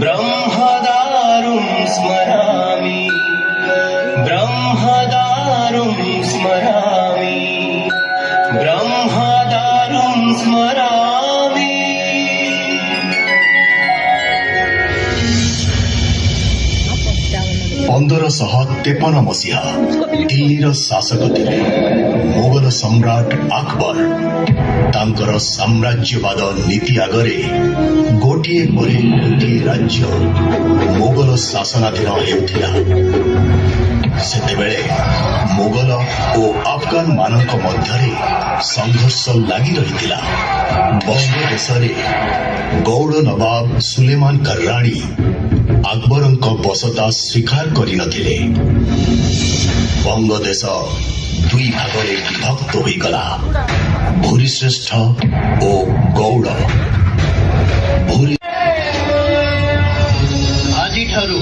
ब्रह्मदारुं स्मरामि ब्रह्मदारुं स्मरामि ब्रह्मदारुं स्मरामि। 1553 मसीहा दिल्लीर शासक थिले मोगल सम्राट अकबर। तांकर साम्राज्यवाद नीति आगरे गोटिए परे गोटिए राज्य मोगल शासनाधीन हेउथिला। सेतेबेले मोगल और अफगान मानक मध्यरे संघर्ष लागि रहिथिला। बंगदेशरे गौड़ नवाब सुलेमान कर्राणी अकबरଙ୍କ बसता स्वीकार करि नथिले। बंगदेश दुई भागरे विभक्त होइगला, भूरिश्रेष्ठ ओ गौड़। भूरि आजि ठारू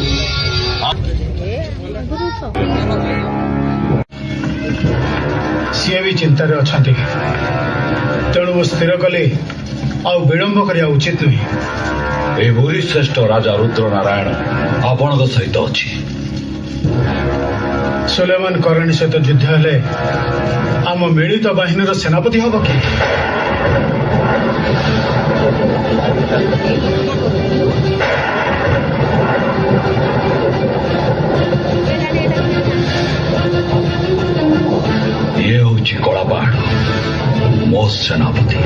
सीए भी चिंतार अच्छा तेणु वो स्थिर कले आ विलंब करिया उचित नुहे। ए भूरिश्रेष्ठ राजा रुद्र नारायण आपण सहित अच्छी। सुलेमान करणी सहित युद्ध हेले आम मिलित बाहिनीर सेनापति हब कि? ये हूँ कला पहाड़ मो सेनापति।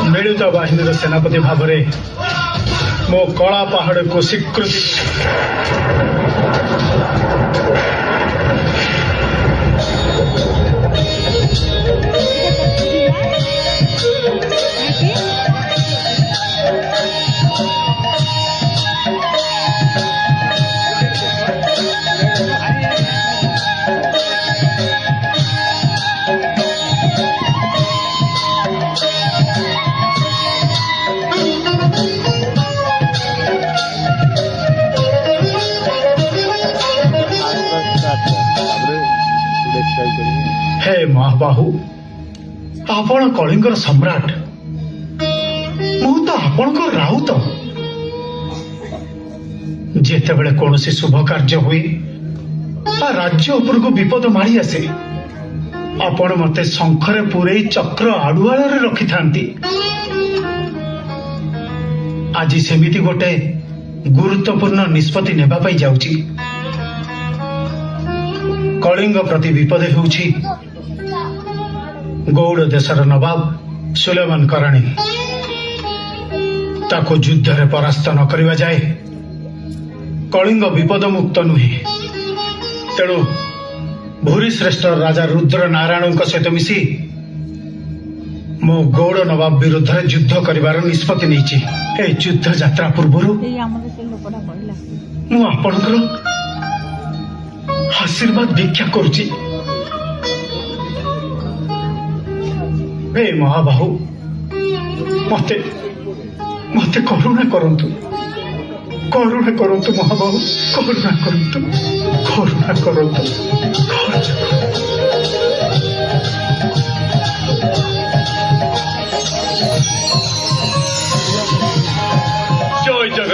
मिलित बाहिनीर सेनापति भाव में मो कला पहाड़ को स्वीकृति। हे महाबाहु आपण कलिंगर सम्राट मु तो आपण राउत। जेतेबेले कौनसी शुभ कार्य हुए राज्य उपर को विपद मारी आसे आपण मते शंखरे पूरे चक्र आड़ुआल रखि थांती। आज सेमिति गोटे गुरुत्वपूर्ण निष्पत्ति नेबा पई जाउची। कलिंग प्रति विपद होउची गौड़ देशर नवाब सुलेमान करणी। ताको युद्ध रे परास्त न करिवा जाए कलिंग विपद मुक्त नुहे। तेणु भूरिश्रेष्ठ राजा रुद्र नारायण सहित मिसी मो गौड़ नवाब विरुद्ध युद्ध करिवार निष्पत्ति नैछि। ए युद्ध यात्रा पूर्व मु आपणकर आशीर्वाद भिक्षा करुची। हे महाबाहु मते मते करुणा करंतु महाबाहु करुणा करंतु।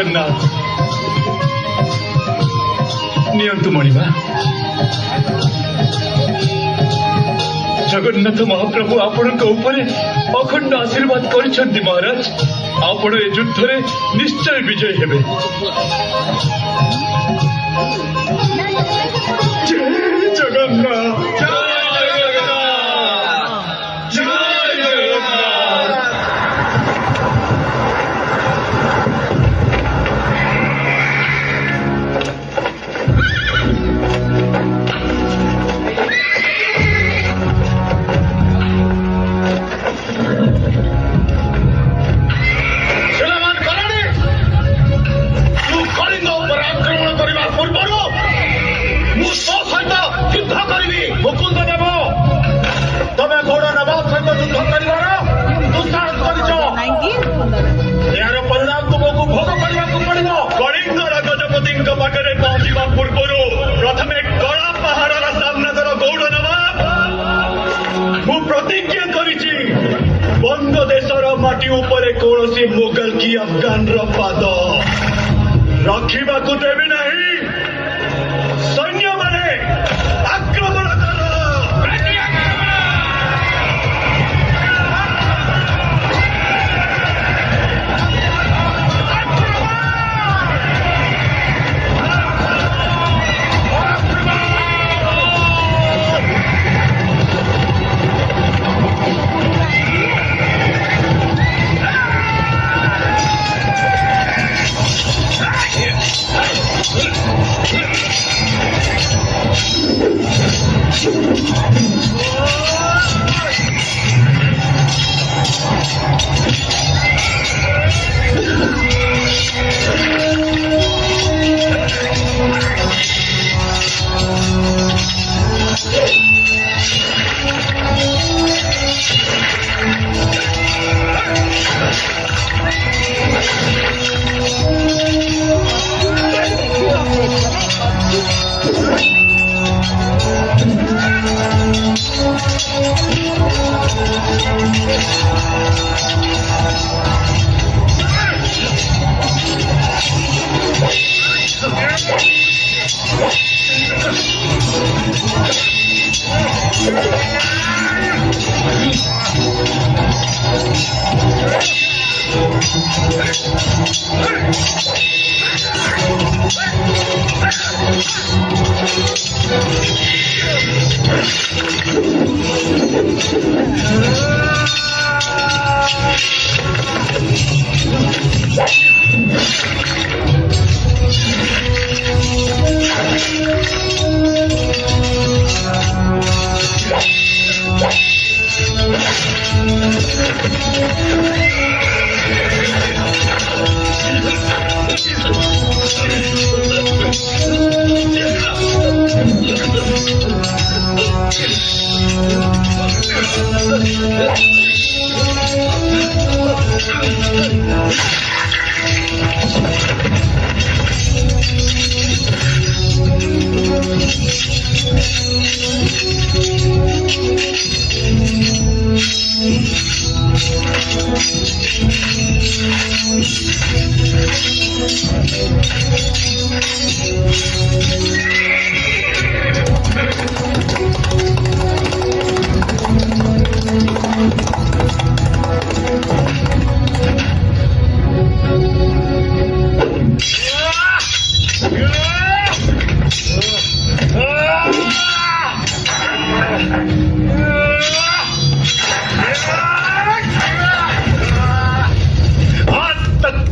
जगन्नाथ नियंतु मणिमा जगन्नाथ महाप्रभु आपण अखंड आशीर्वाद कर महाराज आपण ए युद्ध रे निश्चय विजय हेबे जय जगन्नाथ जय जगन्नाथ जय जगन्नाथ माटी ऊपर कौन मुगल की अफगान पाद रखा देवी नहीं सैन्य माने आक्रमण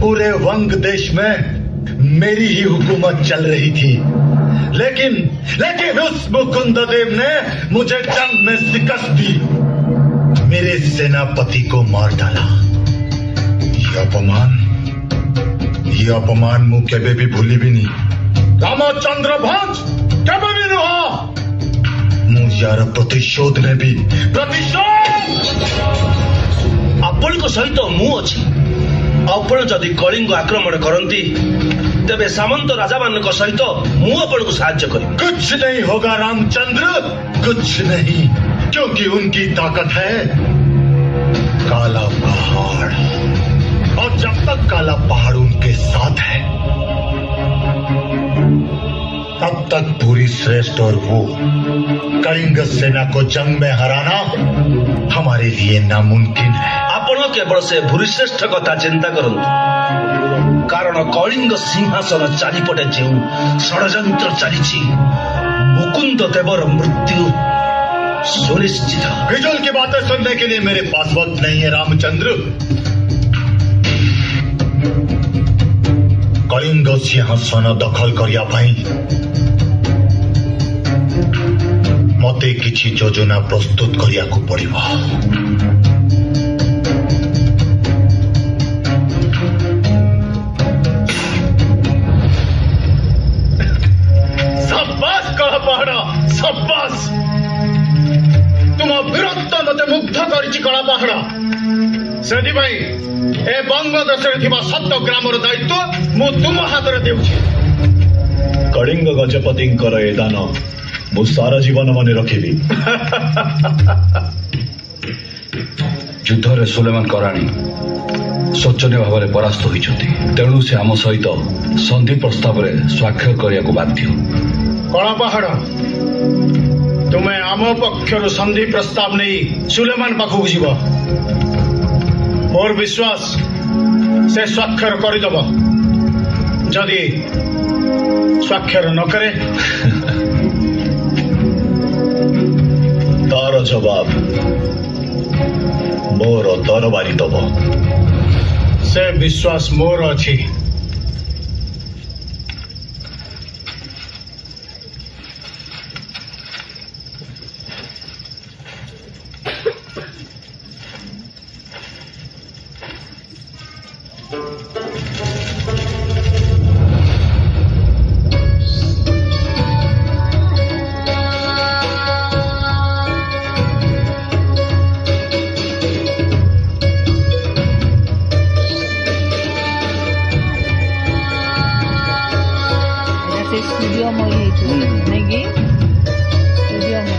पूरे वंग देश में मेरी ही हुकूमत चल रही थी, लेकिन उस मुकुंद देव ने मुझे जंग में शिकस्त दी, मेरे सेनापति को मार डाला। ये अपमान मुझ केबे भी भूली भी नहीं। रामचंद्र भंज केबे भी नुह मु यार प्रतिशोध ने भी आपण को सहित मु अछि। आपण जदि कलिंग आक्रमण करती तेबे सामंत राजा मान सहित मु आपण को साहाय्य करी। कुछ नहीं होगा रामचंद्र, कुछ नहीं, क्योंकि उनकी ताकत है काला पहाड़, और जब तक काला पहाड़ उनके साथ है, तब तक भूरी श्रेष्ठ और वो कलिंग सेना को जंग में हराना हमारे लिए नामुमकिन है। ଆପଣ କେବଳ ସେ ଭୂରିଶ୍ରେଷ୍ଠ କଥା ଚିନ୍ତା କରନ୍ତୁ, କାରଣ କଳିଙ୍ଗ ସିଂହାସନ ଚାରିପଟେ ଯେଉଁ ଷଡ଼ଯନ୍ତ୍ର ଚାଲିଛି, ମୁକୁନ୍ଦ ଦେବର ମୃତ୍ୟୁ ସୁନିଶ୍ଚିତ। बिजुल की बातें सुनने के लिए मेरे पास वक्त नहीं है रामचंद्र। कलिंग सिंहासन दखल करिया भाई मते किछि योजना प्रस्तुत करिया को पड़िबो। शाबाश कला पहाड़, शाबाश। तुम वीरत्व मते मुग्ध करिछि कला पहाड़। सेदि भाई ए बंगदेशरे थिबा 7 ग्रामर दायित्व मु तुम हातरे देउछि। कलिंग गजपतिंकर ए दान मु सारा जीवन मने रखिबी। ଯୁଦ୍ଧରେ ସୁଲେମାନ କରାଣୀ ଶୋଚନୀୟ ଭାବରେ ପରାସ୍ତ ହୋଇଛନ୍ତି, ତେଣୁ ସେ ଆମ ସହିତ ସନ୍ଧି ପ୍ରସ୍ତାବରେ ସ୍ୱାକ୍ଷର କରିବାକୁ ବାଧ୍ୟ। କଳା ପାହାଡ଼, ତୁମେ ଆମ ପକ୍ଷରୁ ସନ୍ଧି ପ୍ରସ୍ତାବ ନେଇ ସୁଲେମାନ ପାଖକୁ ଯିବ। ମୋର ବିଶ୍ୱାସ ସେ ସ୍ୱାକ୍ଷର କରିଦେବ। ଯଦି ସ୍ୱାକ୍ଷର ନ କରେ तार जवाब मोर दरबारी दब। से विश्वास मोर अछि। ସୂର୍ଯ୍ୟମୟୀ ହେଇଥିବ ନାଇଁ କି? ସୂର୍ଯ୍ୟମୟୀ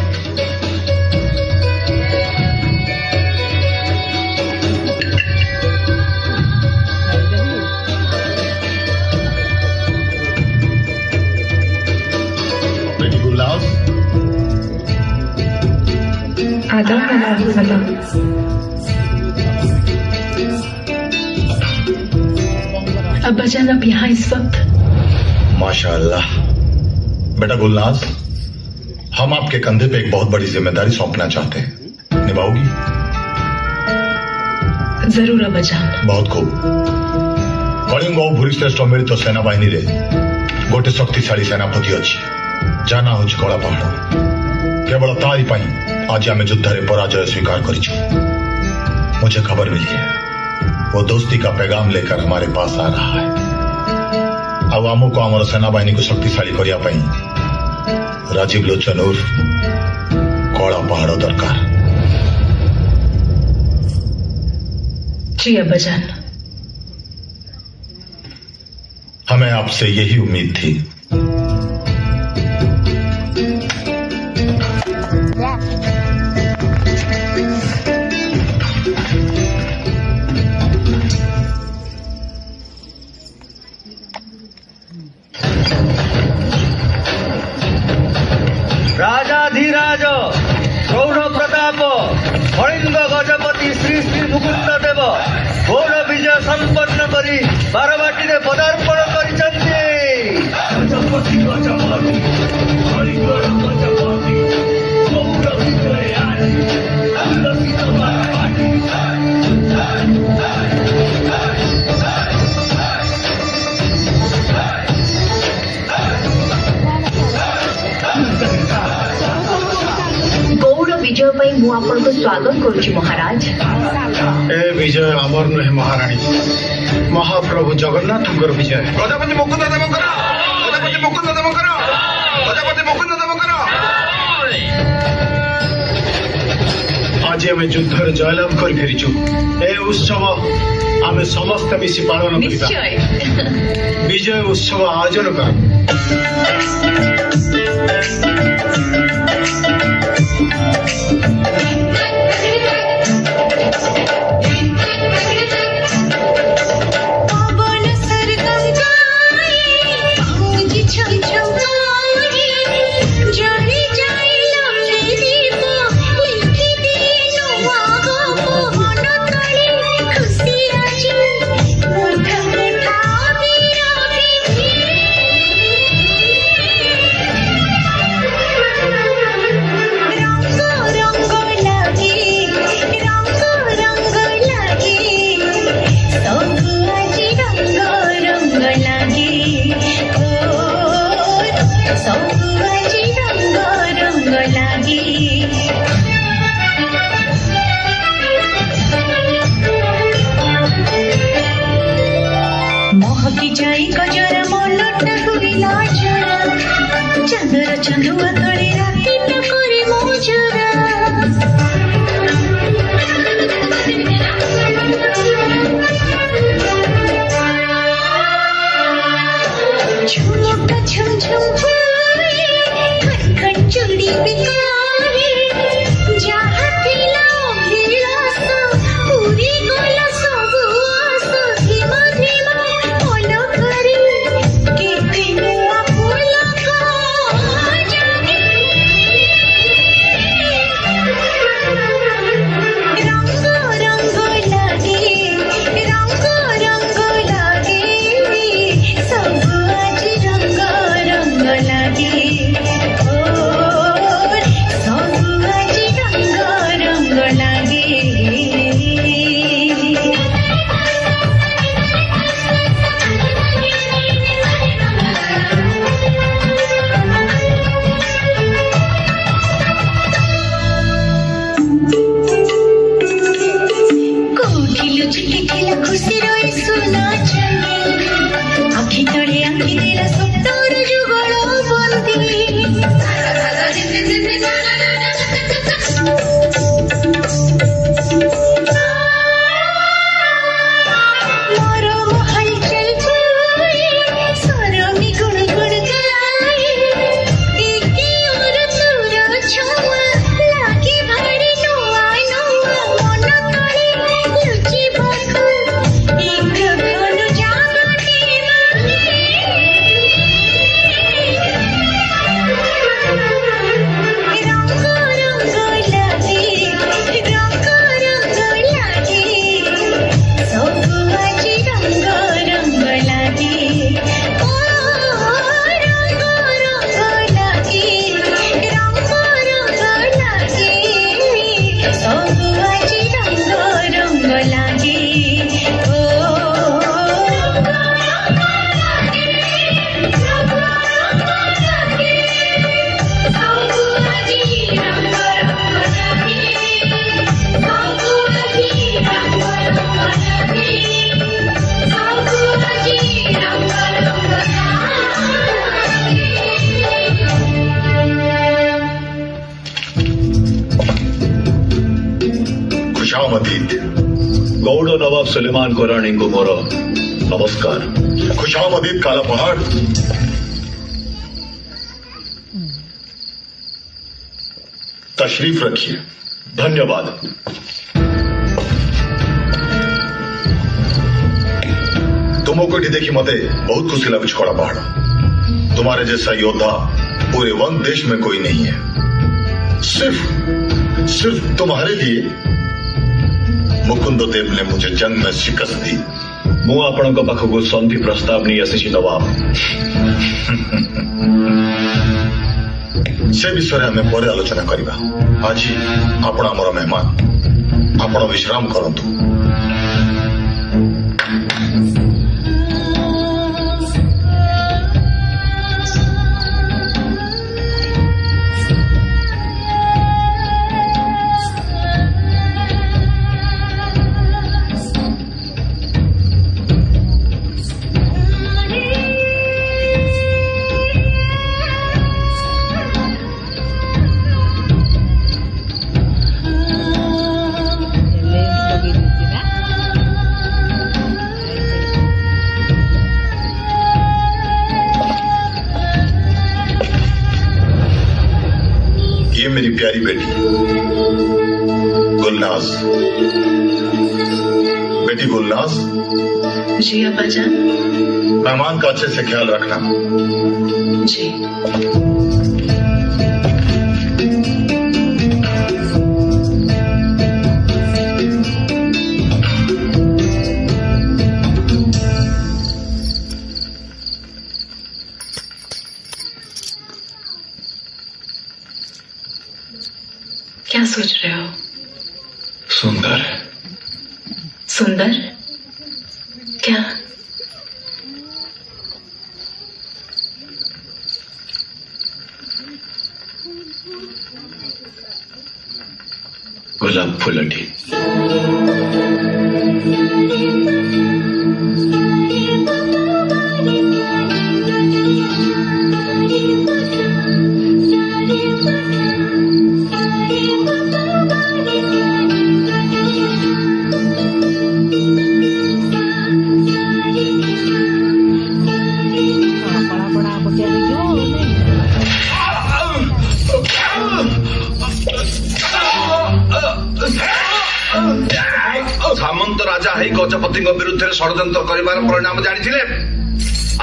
अब्बाजान आप यहाँ इस वक्त? माशाअल्लाह। बेटा गुलनाज, हम आपके कंधे पे एक बहुत बड़ी जिम्मेदारी सौंपना चाहते हैं, निभाओगी? जरूर अब्बाजान। बहुत खूब। कलिंग और भूरिश्रेष्ठ मिलित सेना बाहिनी रे गोटे शक्तिशाली सेनापति अच्छी, जाना हूँ कला पहाड़। केवल तारी पाई आज आम युद्ध रे पराजय स्वीकार करिछु। मुझे खबर मिली है वो दोस्ती का पैगाम लेकर हमारे पास आ रहा है। अब आमको आमर सेना बाहिनी को शक्तिशाली करिया पाई राजीव लोचन उर्फ कला पहाड़ दरकार। जी अब्बाजान। हमें आपसे यही उम्मीद थी। राजाधिराज गौर प्रताप कलिंग गजपति श्री श्री मुकुंद देव गौर विजय संपन्न करी बारवाटी रे पदार्पण करिसंती। विजय पाई मु आपन को स्वागत करूची महाराज। ए विजय अमर नुहे महाराणी, महाप्रभु जगन्नाथ विजय। गजपति मुकुंद देवकर, गजपति मुकुंद देवकर, गजपति मुकुंद देवकर। आज आम युद्ध जयलाभ कर फेरीचु। ए उत्सव आम समस्त मिसी पालन करिबा। विजय उत्सव आयोजन कर। चांदुआ तले राती न करे मोजरा झुमका झुम झुम फूले खन खन चूड़ी बिकाए जहाँ थिला अभिलाष पूरी गला सबु आस धीमा धीमा फल करे केते नुआ फूल जागे रंग रंग लागे रंग रंग लागे सब आज रंग रंग लागे ओ सब आज रंग रंग लागे कोठिलो चिकिटिला खुशी रोई सुना चली आखि तळे आखि देला सप्तर जुगळ मोर महल चल जाए सरमी गुण गुण गाए एके और तुर छुआ लागे भारी नुआ नुआ मन तळे लुचि बाखु एक घन जागटे रंग रंग लागे रंग रंग लागे सब आज रंग रंग लागे ओ रंग रंग लागे रंग रंग लागे सब आज रंग रंग लागे ओ खुशामदीद गौड़ नवाब सुलेमान कोरानी को मोर नमस्कार। खुशामदीद काला पहाड़। तशरीफ रखिए। धन्यवाद। तुमको एठी देखी मते बहुत खुशी लगुच कड़ा पहाड़। तुम्हारे जैसा योद्धा पूरे वन देश में कोई नहीं है। सिर्फ तुम्हारे लिए मुकुंद देव ने मुझे जंग में शिकस्त दी। मु आपण पाखक संधि प्रस्ताव नहीं आसी नवाब। से विषय आम पर आलोचना करवा। आज आपण आमर मेहमान आपण विश्राम करंतु। ये मेरी प्यारी बेटी गुलनाज। बेटी गुलनाज। जी अब्बाजान। मेहमान का अच्छे से ख्याल रखना। जी। क्या सोच रहे हो? सुंदर। सुंदर? क्या? गुलाब फुलटी। ଛିଡା ହେଇ ଗଜପତିଙ୍କ ବିରୁଦ୍ଧରେ ଷଡଯନ୍ତ୍ର କରିବାର ପରିଣାମ ଜାଣିଥିଲେ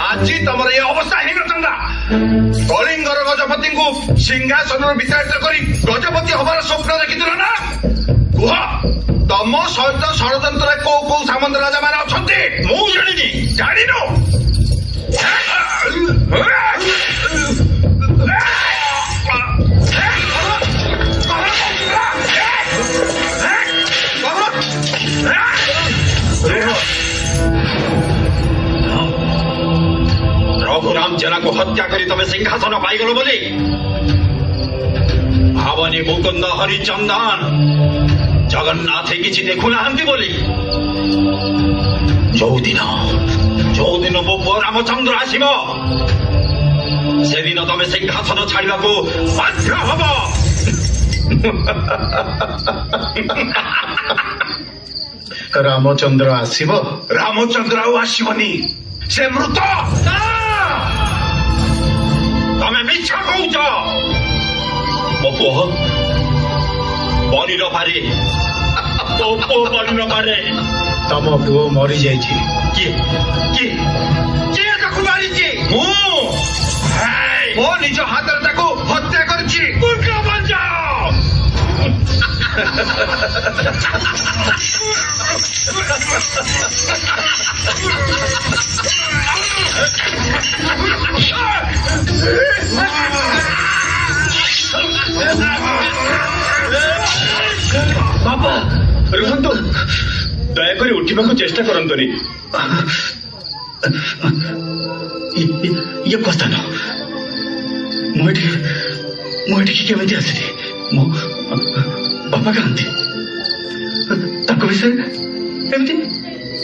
ଆଜି ତମର ଏ ଅବସ୍ଥା ହେଇନଥାନ୍ତା। କଳିଙ୍ଗର ଗଜପତିଙ୍କୁ ସିଂହାସନରୁ ବିତାଡ଼ିତ କରି ଗଜପତି ହବାର ସ୍ୱପ୍ନ ଦେଖିଥିଲ ନା? କୁହ, ତମ ସହିତ ଷଡଯନ୍ତ୍ରରେ କୋଉ କୋଉ ସାମନ୍ତ ରାଜା ମାନେ ଅଛନ୍ତି? ମୁଁ ଜାଣିନି। ଜାଣିନୁ? रघुराम जना को हत्या करी तमे सिंहासन पाइगल बोली भावनी मुकुंद हरिचंदन जगन्नाथ किसी देखु ना बोली जो दिन मो पुओ रामचंद्र आसब से दिन तमे सिंहासन छाड़ा को बाध्य हब। रामचंद्र आसब? रामचंद्र आसबनी, से मृत। तमे मिछ कौच। मो पुओ बनी न पारे, मो पुओ बनी न पारे। तम पुओ मरी जाइछि। किए ताकू मारिछि? मो निज हाथरे ताकू हत्या करछि। मूर्ख बंजाओ। बाबा रुहतु, दयाकोरी उठिबाकू चेष्टा करंतुनी। ये कथा न मुझे केमिति आसिली? मो बापा कहते विषय एमती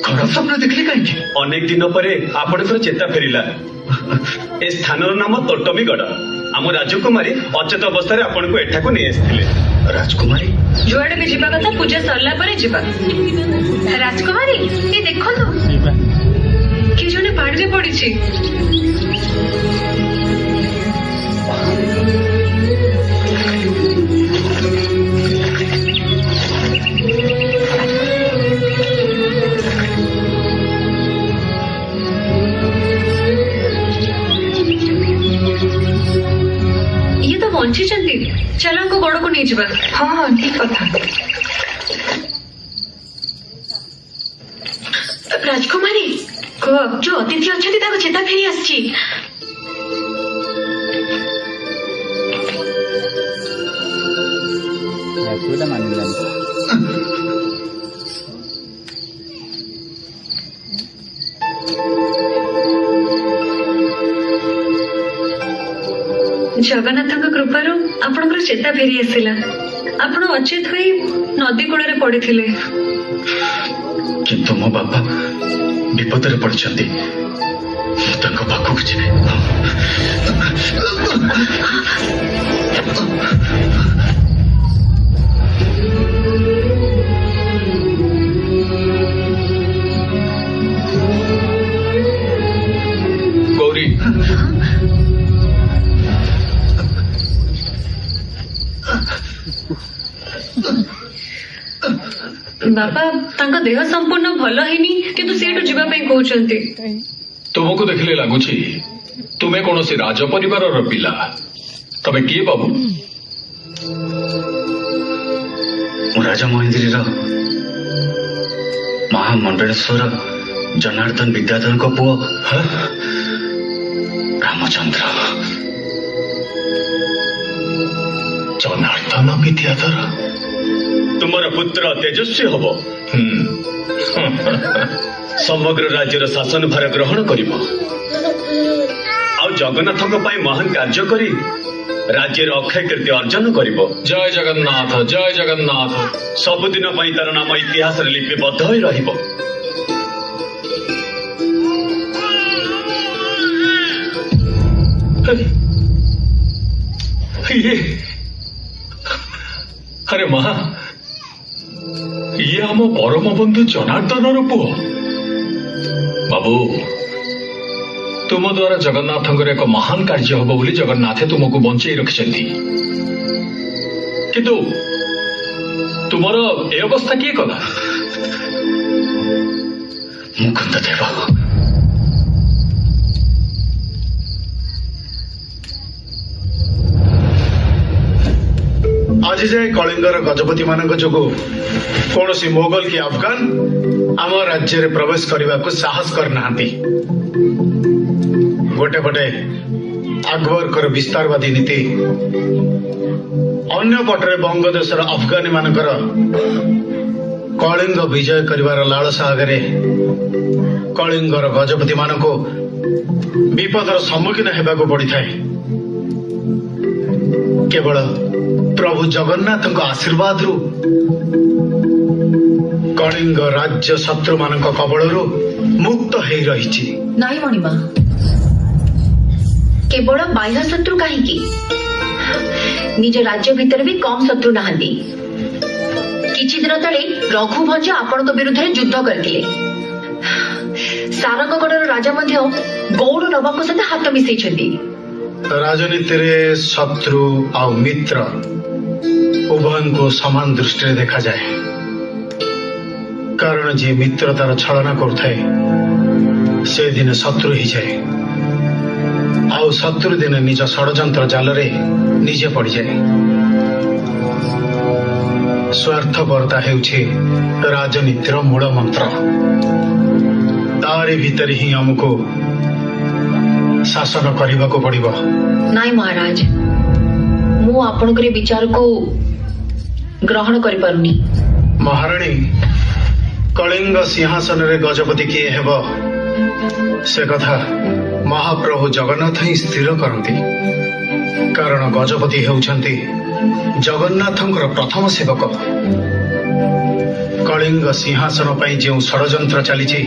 खराब स्वप्न देखली कहीं? अनेक दिन पर आपणकर चेता फेरिला। ए स्थानर नाम तोटमीगढ़। आम राजकुमारी अचेत अवस्था आपण को एठाकू नहीं आसथिले। राजकुमारी जुआड़े भी जीवा कथा पूजा सरला परे जीवा। राजकुमारी ये देखो तो कि जने पानी रे पड़ी छी। ये तो बंची चंदी। चलो को गोड़ को नहीं जीवा। हाँ हाँ ठीक कथा। राजकुमारी को जो अतिथि अच्छा चेता फेरी आसची। जगन्नाथ कृपार आपणकर चेता फेरी आसला। आपण अचेत हुई नदी कूल पड़ी थिले। किंतु मो बापा विपद रे पड़छंती। पाखक जीवे। गौरी बापा तांका देह संपूर्ण भल हैनी किंतु सेठु जीवा पई कहउचंती। तुमको देखले लागुछि तुमे कोनोसी राज परिवारर पिला। तबे किए बाबू? राजा महेंद्र महामंडलेश्वर जनार्दन विद्याधर को पुओ रामचंद्र। जनार्दन विद्याधर तुमर पुत्र तेजस्वी हब। समग्र राज्यर शासन भार ग्रहण करिब। जगन्नाथ महान कार्य करी राज्यर अक्षय कीर्ति अर्जन करिब। जय जगन्नाथ जय जगन्नाथ। सबुदिन तार नाम इतिहास लिपिबद्ध होई रहिब। अरे माँ ये आम परम बंधु जनार्दन पुओ। बाबू तुम द्वारा जगन्नाथ एक महान कार्य हम बोली जगन्नाथे तुमको बंचाई रखिंट किंतु तुमर ए अवस्था किए कला? ମୁକୁନ୍ଦ ଦେବ। ଆଜି ଯାଏ କଳିଙ୍ଗର ଗଜପତି ମାନଙ୍କ ଯୋଗୁଁ କୌଣସି ମୋଗଲ କି ଆଫଗାନ ଆମ ରାଜ୍ୟରେ ପ୍ରବେଶ କରିବାକୁ ସାହସ କରିନାହାନ୍ତି। ଗୋଟେ ପଟେ ଆକବରଙ୍କର ବିସ୍ତାରବାଦୀ ନୀତି, ଅନ୍ୟ ପଟରେ ବଙ୍ଗଦେଶର ଆଫଗାନୀ ମାନଙ୍କର କଳିଙ୍ଗ ବିଜୟ କରିବାର ଲାଳସା ଆଗରେ କଳିଙ୍ଗର ଗଜପତି ମାନଙ୍କୁ ବିପଦର ସମ୍ମୁଖୀନ ହେବାକୁ ପଡିଥାଏ। କେବଳ ପ୍ରଭୁ ଜଗନ୍ନାଥଙ୍କ ଆଶୀର୍ବାଦରୁ କଳିଙ୍ଗ ରାଜ୍ୟ ଶତ୍ରୁମାନଙ୍କ କବଳରୁ ମୁକ୍ତ ହେଇ ରହିଛି। ନାଇଁ ମଣିମା, କେବଳ ବାହ୍ୟ ଶତ୍ରୁ କାହିଁକି, ନିଜ ରାଜ୍ୟ ଭିତରେ ବି କମ୍ ଶତ୍ରୁ ନାହାନ୍ତି। କିଛି ଦିନ ତଳେ ରଘୁଭଞ୍ଜ ଆପଣଙ୍କ ବିରୁଦ୍ଧରେ ଯୁଦ୍ଧ କରିଥିଲେ। ସାରଙ୍ଗଗଡର ରାଜା ମଧ୍ୟ ଗୌଡ଼ ନବାବଙ୍କ ସହିତ ହାତ ମିଶେଇଛନ୍ତି। ରାଜନୀତିରେ ଶତ୍ରୁ ଆଉ ମିତ୍ର ଉଭୟଙ୍କୁ ସମାନ ଦୃଷ୍ଟିରେ ଦେଖାଯାଏ। କାରଣ ଯିଏ ମିତ୍ରତାର ଛଳନା କରୁଥାଏ ସେ ଦିନେ ଶତ୍ରୁ ହେଇଯାଏ, ଆଉ ଶତ୍ରୁ ଦିନେ ନିଜ ଷଡ଼ଯନ୍ତ୍ର ଜାଲରେ ନିଜେ ପଡ଼ିଯାଏ। ସ୍ୱାର୍ଥପରତା ହେଉଛି ରାଜନୀତିର ମୂଳ ମନ୍ତ୍ର। ତାରି ଭିତରେ ହିଁ ଆମକୁ ଶାସନ କରିବାକୁ ପଡିବ। ନାଇଁ ମହାରାଜ, ମୁଁ ଆପଣଙ୍କର ବିଚାରକୁ ଗ୍ରହଣ କରିପାରୁନି। ମହାରାଣୀ, କଳିଙ୍ଗ ସିଂହାସନରେ ଗଜପତି କିଏ ହେବ ସେ କଥା ମହାପ୍ରଭୁ ଜଗନ୍ନାଥ ହିଁ ସ୍ଥିର କରନ୍ତି। କାରଣ ଗଜପତି ହେଉଛନ୍ତି ଜଗନ୍ନାଥଙ୍କର ପ୍ରଥମ ସେବକ। କଳିଙ୍ଗ ସିଂହାସନ ପାଇଁ ଯେଉଁ ଷଡ଼ଯନ୍ତ୍ର ଚାଲିଛି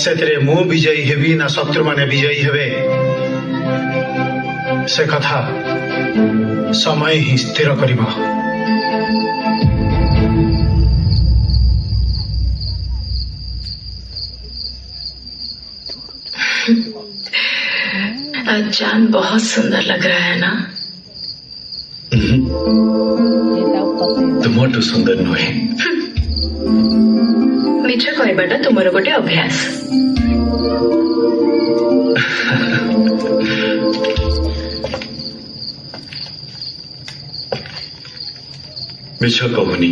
ସେଥିରେ ମୁଁ ବିଜୟୀ ହେବି ନା ଶତ୍ରୁମାନେ ବିଜୟୀ ହେବେ ସେ କଥା ସମୟ ହିଁ ସ୍ଥିର କରିବ। आज चांद बहुत सुंदर लग रहा है ना? ତୁମଠୁ ସୁନ୍ଦର ନୁହେଁ। ମିଛ କହିବାଟା ତୁମର ଗୋଟେ ଅଭ୍ୟାସ। ମିଛ କହୁନି।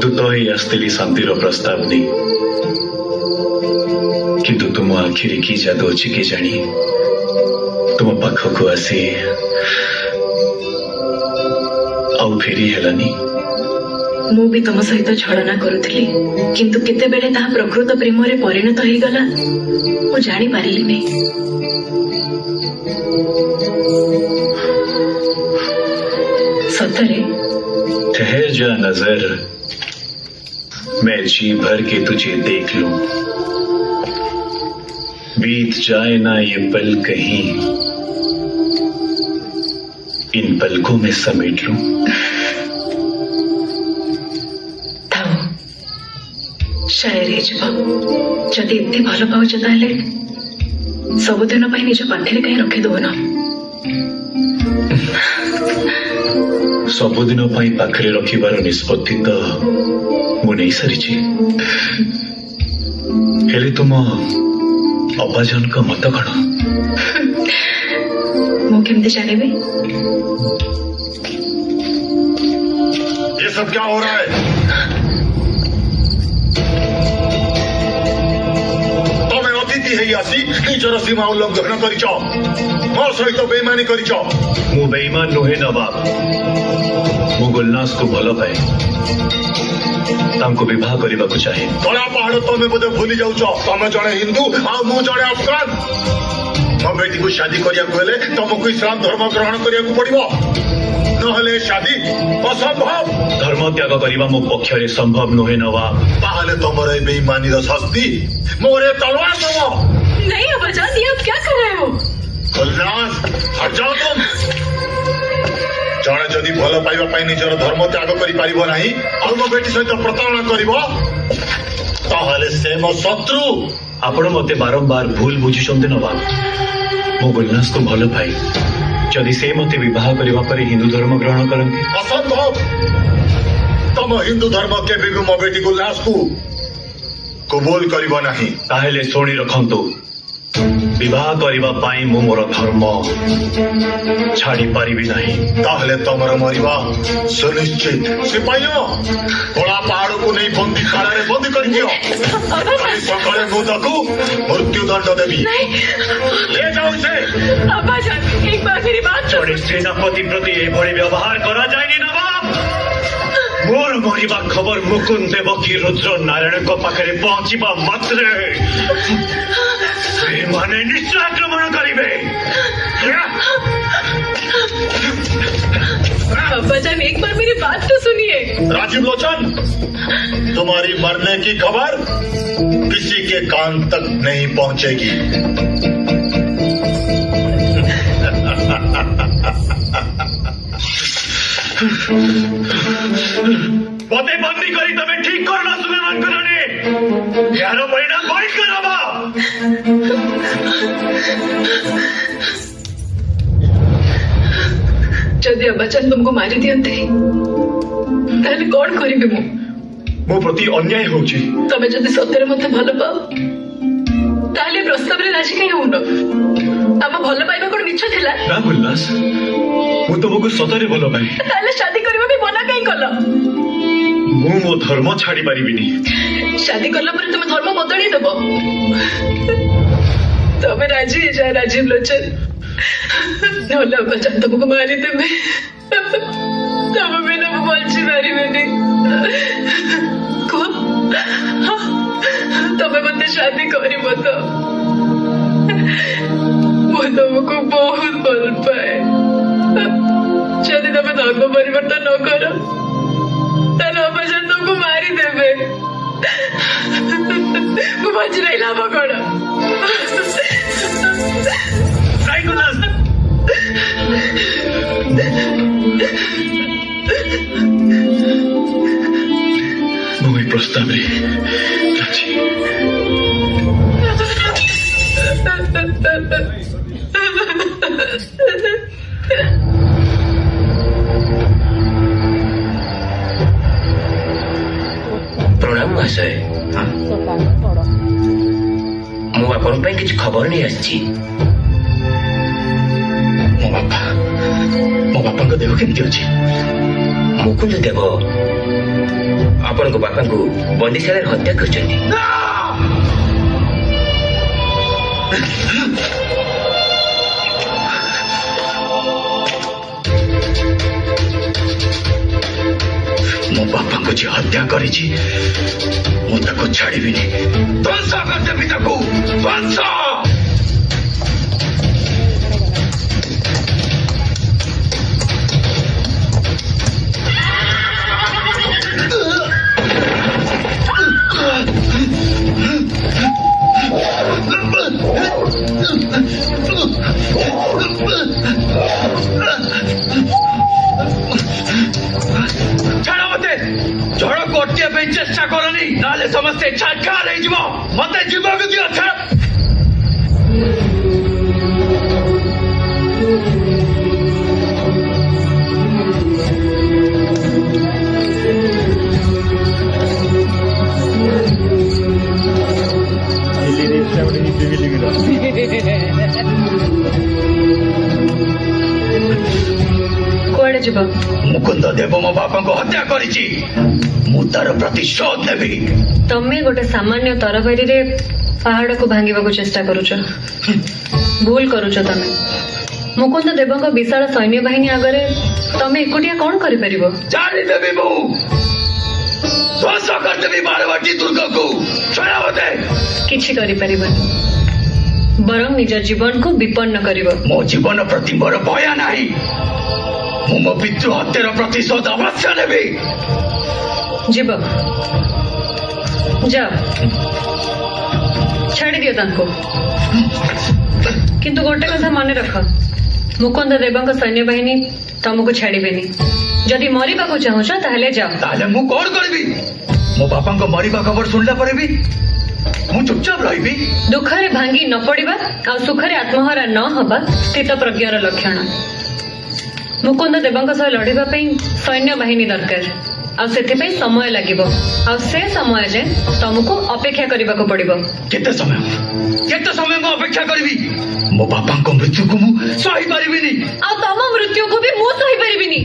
ଦୂତ ହେଇ ଆସିଥିଲି ଶାନ୍ତିର ପ୍ରସ୍ତାବ ନେଇ, କିନ୍ତୁ ତୁମ ଆଖିରେ କି ଯାଦୁ ଅଛି କେଜାଣି ତୁମ ପାଖକୁ ଆସି ଆଉ ଫେରି ହେଲାନି। ମୁଁ ବି ତମ ସହିତ ଛଳନା କରୁଥିଲି, କିନ୍ତୁ କେତେବେଳେ ତାହା ପ୍ରକୃତ ପ୍ରେମରେ ପରିଣତ ହେଇଗଲା ମୁଁ ଜାଣିପାରିଲିନି। ସତରେ ठहर जा नजर, मैं जी भर के तुझे देख लूं, बीत जाए ना ये पल कहीं, इन पलकों में समेट लूं। ଥାଉ, शायर ହେଇଯିବ। ଯଦି ଏତେ ଭଲ ପାଉଛ ତାହେଲେ ସବୁଦିନ ପାଇଁ ନିଜ ପାଖରେ କାହିଁ ରଖିଦଉନ? ସବୁଦିନ ପାଇଁ ପାଖରେ ରଖିବାର ନିଷ୍ପତ୍ତି ତ ମୁଁ ନେଇସାରିଛି। ହେଲେ ତୁମ ଅବାଜନଙ୍କ ମତ କଣ? ମୁଁ କେମିତି ଜାଣିବି? ये सब क्या हो रहा है? तमें अतिथि है आसी निजर सीमा उल्लंघन करिଛ, ମୋ ସହିତ ବେଇମାନି କରିଛ। ମୁଁ ବେଇମାନ ନୁହେଁ ନବାବ। ମୁଁ ଗୁଲନାସକୁ ଭଲ ପାଏ, ତାଙ୍କୁ ବିବାହ କରିବାକୁ ଚାହେଁ। କଳା ପାହାଡ ତମେ ବୋଧେ ଭୁଲି ଯାଉଛ। ତମେ ଜଣେ ହିନ୍ଦୁ ଆଉ ମୁଁ ଜଣେ ଆଫଗାନ। ମୋ ବେଟିକୁ शादी କରିବାକୁ ହେଲେ ତମକୁ ଇସଲାମ ଧର୍ମ ଗ୍ରହଣ କରିବାକୁ ପଡିବ, ନହେଲେ शादी ଅସମ୍ଭବ। ଧର୍ମ ତ୍ୟାଗ କରିବା ମୋ ପକ୍ଷରେ ସମ୍ଭବ ନୁହେଁ ନବାବ। ତାହେଲେ ତମର ଏ ବେଇମାନିର ଶାସ୍ତି ମୋର ଏ ତଲୱାର ଦବ। नहीं अबाजान, ये आप क्या कर रहे हो? गुलनाज, हट जाओ तुम। ଜଣେ ଯଦି ଭଲ ପାଇବା ପାଇଁ ନିଜର ଧର୍ମ ତ୍ୟାଗ କରିପାରିବ ନାହିଁ ଆଉ ମୋ ବେଟି ସହିତ ପ୍ରତାରଣା କରିବ ତାହେଲେ ସେ ମୋ ଶତ୍ରୁ। ଆପଣ ମୋତେ ବାରମ୍ବାର ଭୁଲ ବୁଝୁଛନ୍ତି ନବାବ। ମୁଁ ଗୁଲନାସକୁ ଭଲ ପାଏ। ଯଦି ସେ ମୋତେ ବିବାହ କରିବା ପରେ ହିନ୍ଦୁ ଧର୍ମ ଗ୍ରହଣ କରନ୍ତି? ଅସମ୍ଭବ। ତମ ହିନ୍ଦୁ ଧର୍ମ କେବେ ବି ମୋ ବେଟି ଗୁଲନାସକୁ कबूल करिब नाही ताहेले शुणी रखंतु विवाह करबा पाई मु मोर धर्म छाड़ी पारिबी नहीं। ताहले तमर मरिबा सुनिश्चित। सिपाहियों कला पहाड़ को नहीं बंदी खाना रे बंदी कर दियो। काली सकाळे मु ताकू मृत्यु दंड देवी। ले जाओ इसे। अब्बाजान एक बार मेरी बात सुनो। जोड़े सेनापति प्रति एभଳି व्यवहार करा जायनि नवाब। मोर मरिबा खबर मुकुंद देवकी रुद्र नारायण को पाखरे पहुंचीबा मात्रे माने निश्चय आक्रमण करिबे। अब्बाजान एक बार मेरी बात तो सुनिए। राजीव लोचन तुम्हारी मरने की खबर किसी के कान तक नहीं पहुंचेगी। पते बंदी करी तमे ठीक करना सुलेमान करने यारो परिणाम भयंकर हबा। जदि अब्बाजान तुमको मारी दियंते ताहले कौन करिबे मो प्रति अन्याय होची। तमे जदि सत्ୟରେ मते भलो पाओ ताहले प्रस्ताव रे राजी काहे होनो। आम भलो पाइबा कोन मिछ थिला ना उल्लास मु तुमको सतरे भलो पाई। ताहले शादी करबा भी मना काहे कलो। मु मो धर्म छाड़ी पारिबिनी। शादी करला पर तुम धर्म बदली देबो। तमे राजी हे जा राजीव लोचन नोला बचन तुमको मारी देबे। तब बिना बलची मारी बेनी को तमे मते शादी करिबो तो वो तुमको बहुत भल पाए। यदि तमे धर्म परिवर्तन न करो ताहले अब्बाजान तुमको मारी देबे। वो बच रही लाभ कौन मुझे प्रस्ताव रे राजी। प्रणाम महाशय। मु आपन पे किछ खबर नहीं आछि। मो बापा को देव केमती अछि। मुकुंद देव आपन को बापा को बंदीशाला हत्या करछन्ती। मो बापा को जे हत्या करिछि मु ताको छाड़ीबिनी। ध्वंस कर देबी ताको ध्वंस। छाड़ मते झड़ कोटिया पे चेष्टा करनी नाले समस्ते छाड़खाड़ हो जीव मते जीवक दियो। छाड़ कुआड़े जीव मुकुंद देव मो बापा को हत्या करिछि मु तार प्रतिशोध नेबी। तमे गोटे सामान्य तरबारी रे पहाड़ को भांगिबा को चेष्टा करूछ। भूल करूछ तमे। मुकुंद देवଙ୍କ विशाल सैन्य बाहिनी आगरे तमे एकुटिया कौन करि परिबो। जानि देबी मु ध्वंस कर देबी बारवाटी दुर्ग को। छाड़ मते किछि करि परिबनी बरं निज जीवन को विपन्न करिबो। मो जीवन प्रति मोर भय नाही। मु मो पितृ हत्यार प्रतिशोध अवश्य नेबी। जीव जाओ छाड़ी दियो तांको। किंतु गोटे कथा मन रख मुकुंद देवଙ୍କ सैन्य बाहिनी तुमको छाड़बेनी। जदि मरिबा को चाहुछ ताहले जाओ। ताहले मु कोन करबी। मो बापा को मरिबा खबर सुनला पर भी मु चुपचाप रहिबी। दुखरे भांगी न पड़िबा आ सुखरे आत्महरा न हबा स्थित प्रज्ञार लक्षण। मुकुंद देवଙ୍କ सह लड़िबा पई सैन्य बाहिनी दरकार। ଆଉ ସେଥିପାଇଁ ସମୟ ଲାଗିବ ଆଉ ସେ ସମୟ ଯାଏ ତମକୁ ଅପେକ୍ଷା କରିବାକୁ ପଡିବ। କେତେ ସମୟ ମୁଁ ଅପେକ୍ଷା କରିବି? ମୋ ବାପାଙ୍କ ମୃତ୍ୟୁକୁ ମୁଁ ସହିପାରିବିନି। ଆଉ ତମ ମୃତ୍ୟୁକୁ ବି ମୁଁ ସହିପାରିବିନି।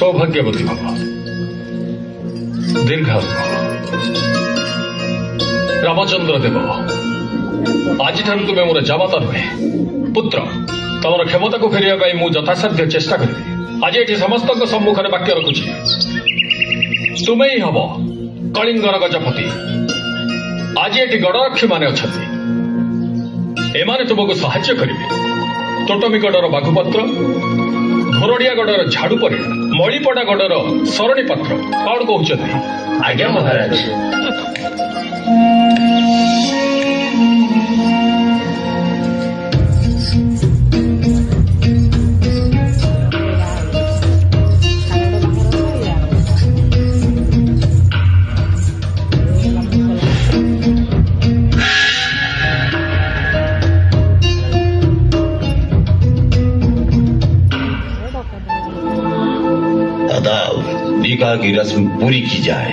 ସୌଭାଗ୍ୟବତୀ ହବ, ଦୀର୍ଘାୟୁ ହବ। ରାମଚନ୍ଦ୍ର ଦେବ, ଆଜିଠାରୁ ତୁମେ ମୋର ଜାମାତା ନୁହେଁ, ପୁତ୍ର। ତମର କ୍ଷମତାକୁ ଫେରିବା ପାଇଁ ମୁଁ ଯଥାସାଧ୍ୟ ଚେଷ୍ଟା କରିବି। ଆଜି ଏଠି ସମସ୍ତଙ୍କ ସମ୍ମୁଖରେ ବାକ୍ୟ ରଖୁଛି, ତୁମେ ହିଁ ହବ କଳିଙ୍ଗର ଗଜପତି। ଆଜି ଏଠି ଗଡ଼ରକ୍ଷୀମାନେ ଅଛନ୍ତି, ଏମାନେ ତୁମକୁ ସାହାଯ୍ୟ କରିବେ। ତୋଟମୀଗଡ଼ର ବାଘୁପତ୍ର, ଘୋରଡ଼ିଆଗଡ଼ର ଝାଡୁ ପରିଡ଼ା, ମଳିପଡ଼ାଗଡ଼ର ସରଣୀ ପାତ୍ର। କଣ କହୁଛନ୍ତି? ଆଜ୍ଞା ମହାରାଜ। निकाह की रस्म पूरी की जाए।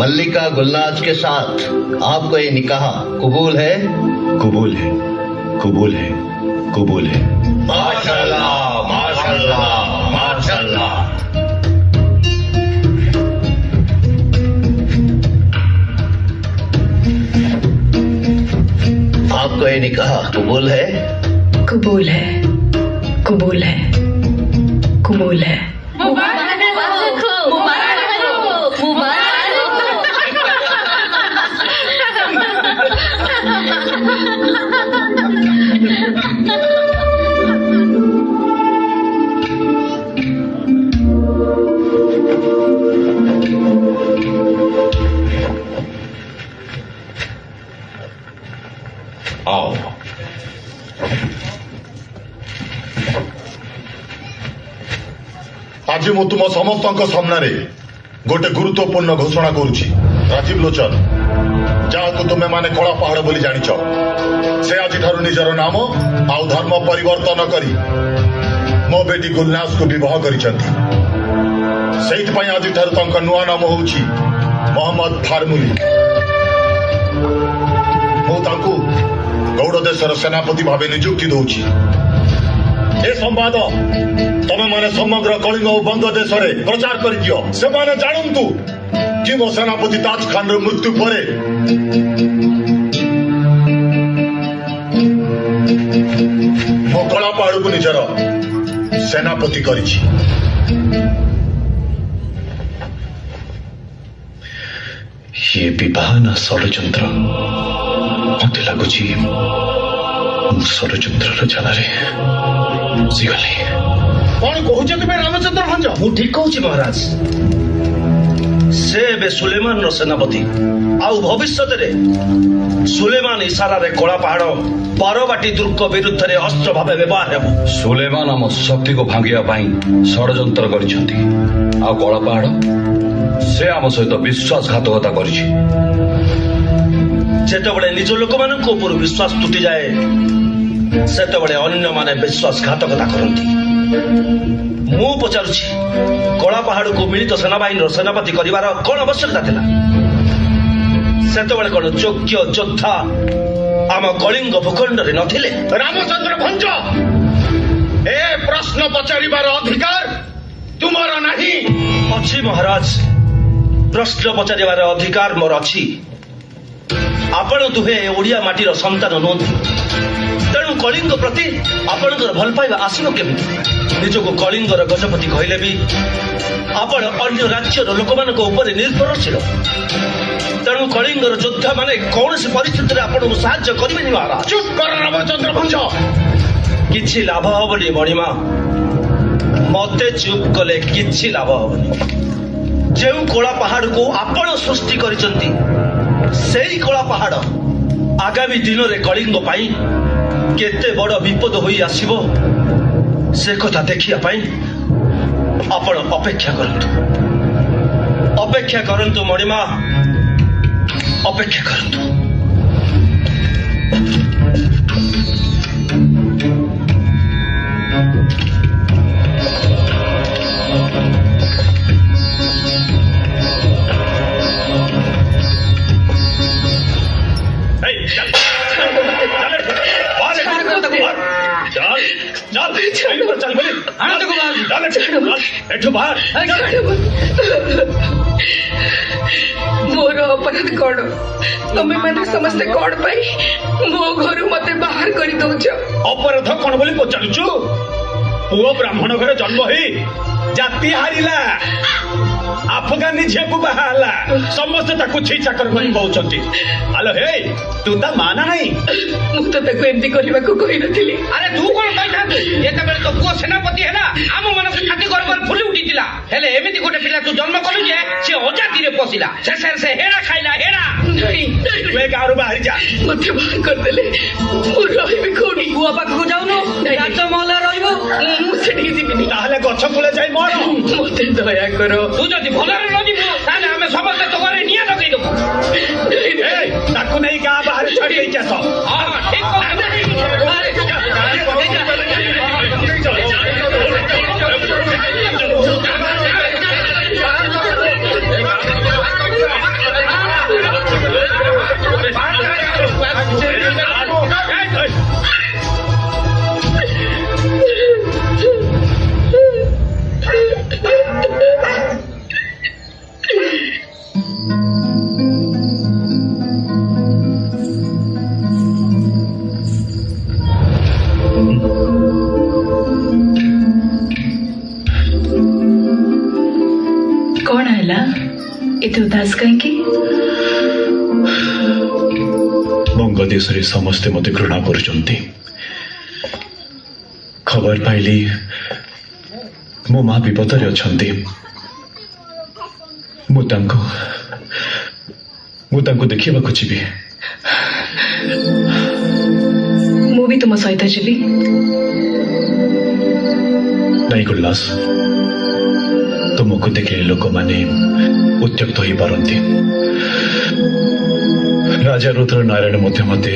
मल्लिका गुलनाज के साथ आपको ये निकाह कबूल है? कबूल है, कबूल है, कबूल है। माशाल्लाह, माशाल्लाह, माशाल्लाह। आपको ये निकाह कबूल है? कबूल है, कबूल है, कबूल है। मुबारक हो, मुबारक हो, मुबारक आओ। आज मु तुम समस्त सामने गोटे गुरुत्वपूर्ण घोषणा करुछि। राजीव लोचन, जहाँ तुम्हें माने कला पहाड़ बोली जानिछ, से आज निजर नाम आउ धर्म परिवर्तन करी मो बेटी गुलनाज को विवाह करिसंती। सेइतपई आज नुआ नाम होउछि मोहम्मद फार्मुली। मु तांकु गौड़ देशर सेनापति भावे नियुक्ति दउछि। ए संवाद तमे माने समग्र कलिंग और बंग देश में प्रचार कर दियो। से माने जानंतु कि मो सेनापति ताज खान रो मृत्यु परे मो कला पहाड़ को निजर सेनापति करिछि। ये विवाह ना षड्यंत्र मत लगुच षड्यंत्र जाल बुझीगली। कौन कहुଛ ତୁମେ ରାମଚନ୍ଦ୍ର ଭଞ୍ଜ? ମୁଁ ଠିକ କହୁଛି ମହାରାଜ। ସେ ଏବେ ସୁଲେମାନ ର ସେନାପତି, ଆଉ ଭବିଷ୍ୟତରେ ସୁଲେମାନ ଇସାରାରେ କଳା ପାହାଡ ବାରବାଟୀ ଦୁର୍ଗ ବିରୁଦ୍ଧରେ ଅସ୍ତ୍ର ଭାବେ ବ୍ୟବହାର ହେବ। ସୁଲେମାନ ଆମ ଶକ୍ତିକୁ ଭାଙ୍ଗିବା ପାଇଁ ଷଡଯନ୍ତ୍ର କରିଛନ୍ତି, ଆଉ କଳା ପାହାଡ ସେ ଆମ ସହିତ ବିଶ୍ୱାସଘାତକତା କରିଛି। ଯେତେବେଳେ ନିଜ ଲୋକମାନଙ୍କ ଉପରୁ ବିଶ୍ୱାସ ତୁଟିଯାଏ, ସେତେବେଳେ ଅନ୍ୟମାନେ ବିଶ୍ୱାସଘାତକତା କରନ୍ତି। ମୁଁ ପଚାରୁଛି, କଳା ପାହାଡକୁ ମିଳିତ ସେନାବାହିନୀର ସେନାପତି କରିବାର କଣ ଆବଶ୍ୟକତା ଥିଲା? ସେତେବେଳେ କଣ ଯୋଗ୍ୟ ଯୋଦ୍ଧା ଆମ କଳିଙ୍ଗ ଭୂଖଣ୍ଡରେ ନଥିଲେ? ରାମଚନ୍ଦ୍ର ଭଞ୍ଜ, ଏ ପ୍ରଶ୍ନ ପଚାରିବାର ଅଧିକାର ତୁମର ନାହିଁ। ଅଛି ମହାରାଜ, ପ୍ରଶ୍ନ ପଚାରିବାର ଅଧିକାର ମୋର ଅଛି। ଆପଣ ଦୁହେଁ ଓଡ଼ିଆ ମାଟିର ସନ୍ତାନ ନୁହନ୍ତି, ତେଣୁ କଳିଙ୍ଗ ପ୍ରତି ଆପଣଙ୍କର ଭଲ ପାଇବା ଆସିବ କେମିତି? ନିଜକୁ କଳିଙ୍ଗର ଗଜପତି କହିଲେ ବି ଆପଣ ଅନ୍ୟ ରାଜ୍ୟର ଲୋକମାନଙ୍କ ଉପରେ ନିର୍ଭରଶୀଳ। ତେଣୁ କଳିଙ୍ଗର ଯୋଦ୍ଧା ମାନେ କୌଣସି ପରିସ୍ଥିତିରେ ଆପଣଙ୍କୁ ସାହାଯ୍ୟ କରିବେନି ମହାରାଜ। ଚୁପ୍ କର ରାମଚନ୍ଦ୍ର ଭଞ୍ଜ। କିଛି ଲାଭ ହବନି ମଣିମା, ମତେ ଚୁପ୍ କଲେ କିଛି ଲାଭ ହବନି। ଯେଉଁ କଳା ପାହାଡକୁ ଆପଣ ସୃଷ୍ଟି କରିଛନ୍ତି, ସେଇ କଳା ପାହାଡ ଆଗାମୀ ଦିନରେ କଳିଙ୍ଗ ପାଇଁ କେତେ ବଡ ବିପଦ ହୋଇ ଆସିବ, ସେ କଥା ଦେଖିବା ପାଇଁ ଆପଣ ଅପେକ୍ଷା କରନ୍ତୁ। ଅପେକ୍ଷା କରନ୍ତୁ ମଣିମା, ଅପେକ୍ଷା କରନ୍ତୁ। चल ଏଠୁ ବାହାର ମୋର ଅପରାଧ କଣ? ତମେ ମାନେ ସମସ୍ତେ କଣ ପାଇଁ ମୋ ଘରୁ ମତେ ବାହାର କରି ଦଉଛ? ଅପରାଧ କଣ ବୋଲି ପଚାରୁଛୁ? ପୁଅ ବ୍ରାହ୍ମଣ ଘରେ ଜନ୍ମ ହେଇ ଜାତି ହାରିଲା, ଆଫଗାନୀ ଝିଅକୁ ବାହା ହେଲା, ସମସ୍ତେ ତାକୁ ଛି ଚାକର କରି କହୁଛନ୍ତି। ଆଲୋ ହେ, ତୁ ତା ମା ନା ନାହିଁ? ମୁଁ ତ ତାକୁ ଏମିତି କରିବାକୁ କହିନଥିଲି। ଆରେ ତୁ କଣ କହିଥାନ୍ତୁ? ଯେତେବେଳେ ତୋ ପୁଅ ସେନାପତି ହେଲା ଆମ ମାନଙ୍କ ଛାତି ଗର୍ବରେ ଫୁଲି ଉଠିଥିଲା। ହେଲେ ଏମିତି ଗୋଟେ ପିଲା ତୁ ଜନ୍ମ କଲୁ ଯେ ସେ ଅଜାତିରେ ପଶିଲା, ଶେଷରେ ସେ ହେରା ଖାଇଲା। ହେରା ତୁ ଏ ଗାଁରୁ ବାହାରି ଯା। ମତେ ବାହାର କରିଦେଲେ ମୁଁ ରହିବି କୋଉଠି? ପୁଅ ପାଖକୁ ଯାଉନୁ, ରାଜମହଲରେ ରହିବୁ। ମୁଁ ସେଠିକି ଯିବିନି। ତାହେଲେ ଗଛ କୂଳେ ଯାଇ ମର। ମତେ ଦୟା କର। ତୁ ଯଦି ଭଲରେ ନ ଯିବୁ ତାହେଲେ ଆମେ ସମସ୍ତେ ତୋ ଘରେ ନିଆଁ ଲଗେଇଦବୁ। ତାକୁ ନେଇ ଗାଁ ବାହାରେ ଛାଡି ଦେଇକି ଆସ। କଣ ହେଲା? ଏତେ ଉଦାସ କାହିଁକି? ବଙ୍ଗ ଦେଶରେ ସମସ୍ତେ ମୋତେ ଘୃଣା କରୁଛନ୍ତି। ଖବର ପାଇଲି ମୋ ମା ବିପଦରେ ଅଛନ୍ତି। ମୁଁ ତାଙ୍କୁ ଦେଖିବାକୁ ଯିବି। ମୁଁ ବି ତୁମ ସହିତ ଯିବି। ନାଇଁ ଗୁଲ୍ଲାସ, ତୁମକୁ ଦେଖିଲେ ଲୋକମାନେ ଉତ୍ତ୍ୟକ୍ତ ହୋଇପାରନ୍ତି। ରାଜା ରୁଦ୍ର ନାରାୟଣ ମଧ୍ୟ ମୋତେ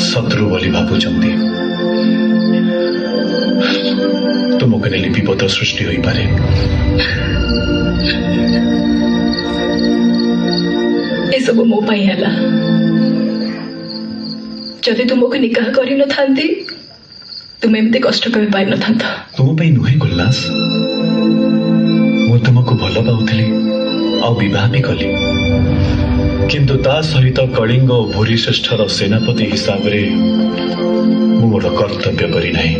ଶତ୍ରୁ ବୋଲି ଭାବୁଛନ୍ତି। ତୁମକୁ ନେଲେ ବିପଦ ସୃଷ୍ଟି ହୋଇପାରେ। ଏସବୁ ମୋ ପାଇଁ ହେଲା। ଯଦି ତୁମକୁ ନିକାହ କରିନଥାନ୍ତି ତୁମେ ଏମିତି କଷ୍ଟ କେବେ ପାଇନଥାନ୍ତ। ତୁମ ପାଇଁ ନୁହେଁ ଗୁଲ୍ଲାସ, ମୁଁ ତୁମକୁ ଭଲ ପାଉଥିଲି ଆଉ ବିବାହ ବି କଲି। କିନ୍ତୁ ତା ସହିତ କଳିଙ୍ଗ ଓ ଭୂରି ଶ୍ରେଷ୍ଠର ସେନାପତି ହିସାବରେ ମୁଁ ମୋର କର୍ତ୍ତବ୍ୟ କରିନାହିଁ।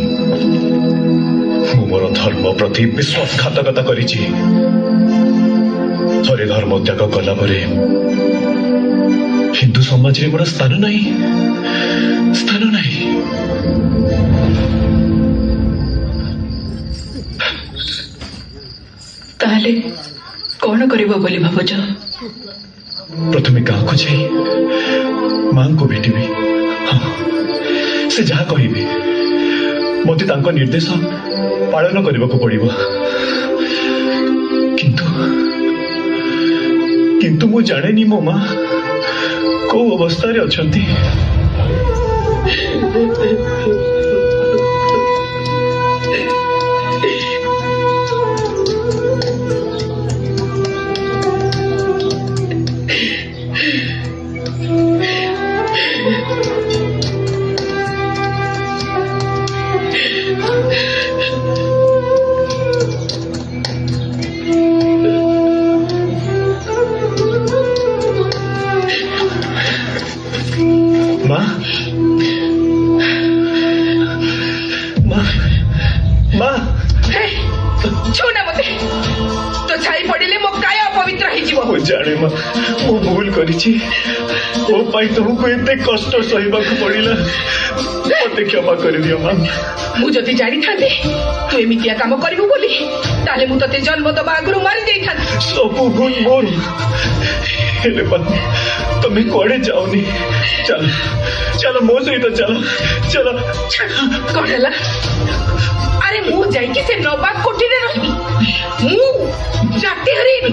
ମୁଁ ମୋର ଧର୍ମ ପ୍ରତି ବିଶ୍ୱାସଘାତକତା କରିଛି। ଥରେ ଧର୍ମ ତ୍ୟାଗ କଲା ପରେ ହିନ୍ଦୁ ସମାଜରେ ମୋର ସ୍ଥାନ ନାହିଁ। ତାହେଲେ କଣ କରିବ ବୋଲି ଭାବୁଛ? ପ୍ରଥମେ ଗାଁକୁ ଯାଇ ମାଙ୍କୁ ଭେଟିବି। ହଁ, ସେ ଯାହା କହିବେ ମୋତେ ତାଙ୍କ ନିର୍ଦ୍ଦେଶ ପାଳନ କରିବାକୁ ପଡ଼ିବ। କିନ୍ତୁ ମୁଁ ଜାଣେନି ମୋ ମା କୋଉ ଅବସ୍ଥାରେ ଅଛନ୍ତି। ମୁଁ ଭୁଲ କରିଛି। ମୋ ପାଇଁ ତୁମକୁ ଏତେ କଷ୍ଟ ସହିବାକୁ ପଡ଼ିଲା। ମତେ କ୍ଷମା କରିଦିଅ ମା। ମୁଁ ଯଦି ଜାଣିଥାନ୍ତି ତୁ ଏମିତିଆ କାମ କରିବୁ ବୋଲି ତାହେଲେ ମୁଁ ତତେ ଜନ୍ମ ଦେବା ଆଗରୁ ମାରି ଦେଇଥାନ୍ତି। ସବୁ ଭୁଲ ମୋର। ହେଲେ ତମେ କୁଆଡେ ଯାଉନି। ଚାଲ ମୋ ସହିତ ଚାଲ। କଣ ହେଲା? ଆରେ ମୁଁ ଯାଇକି ସେ ନବାବ କୋଠିରେ ରହିବି। ମୁଁ ଜାତି ହରେଇବି।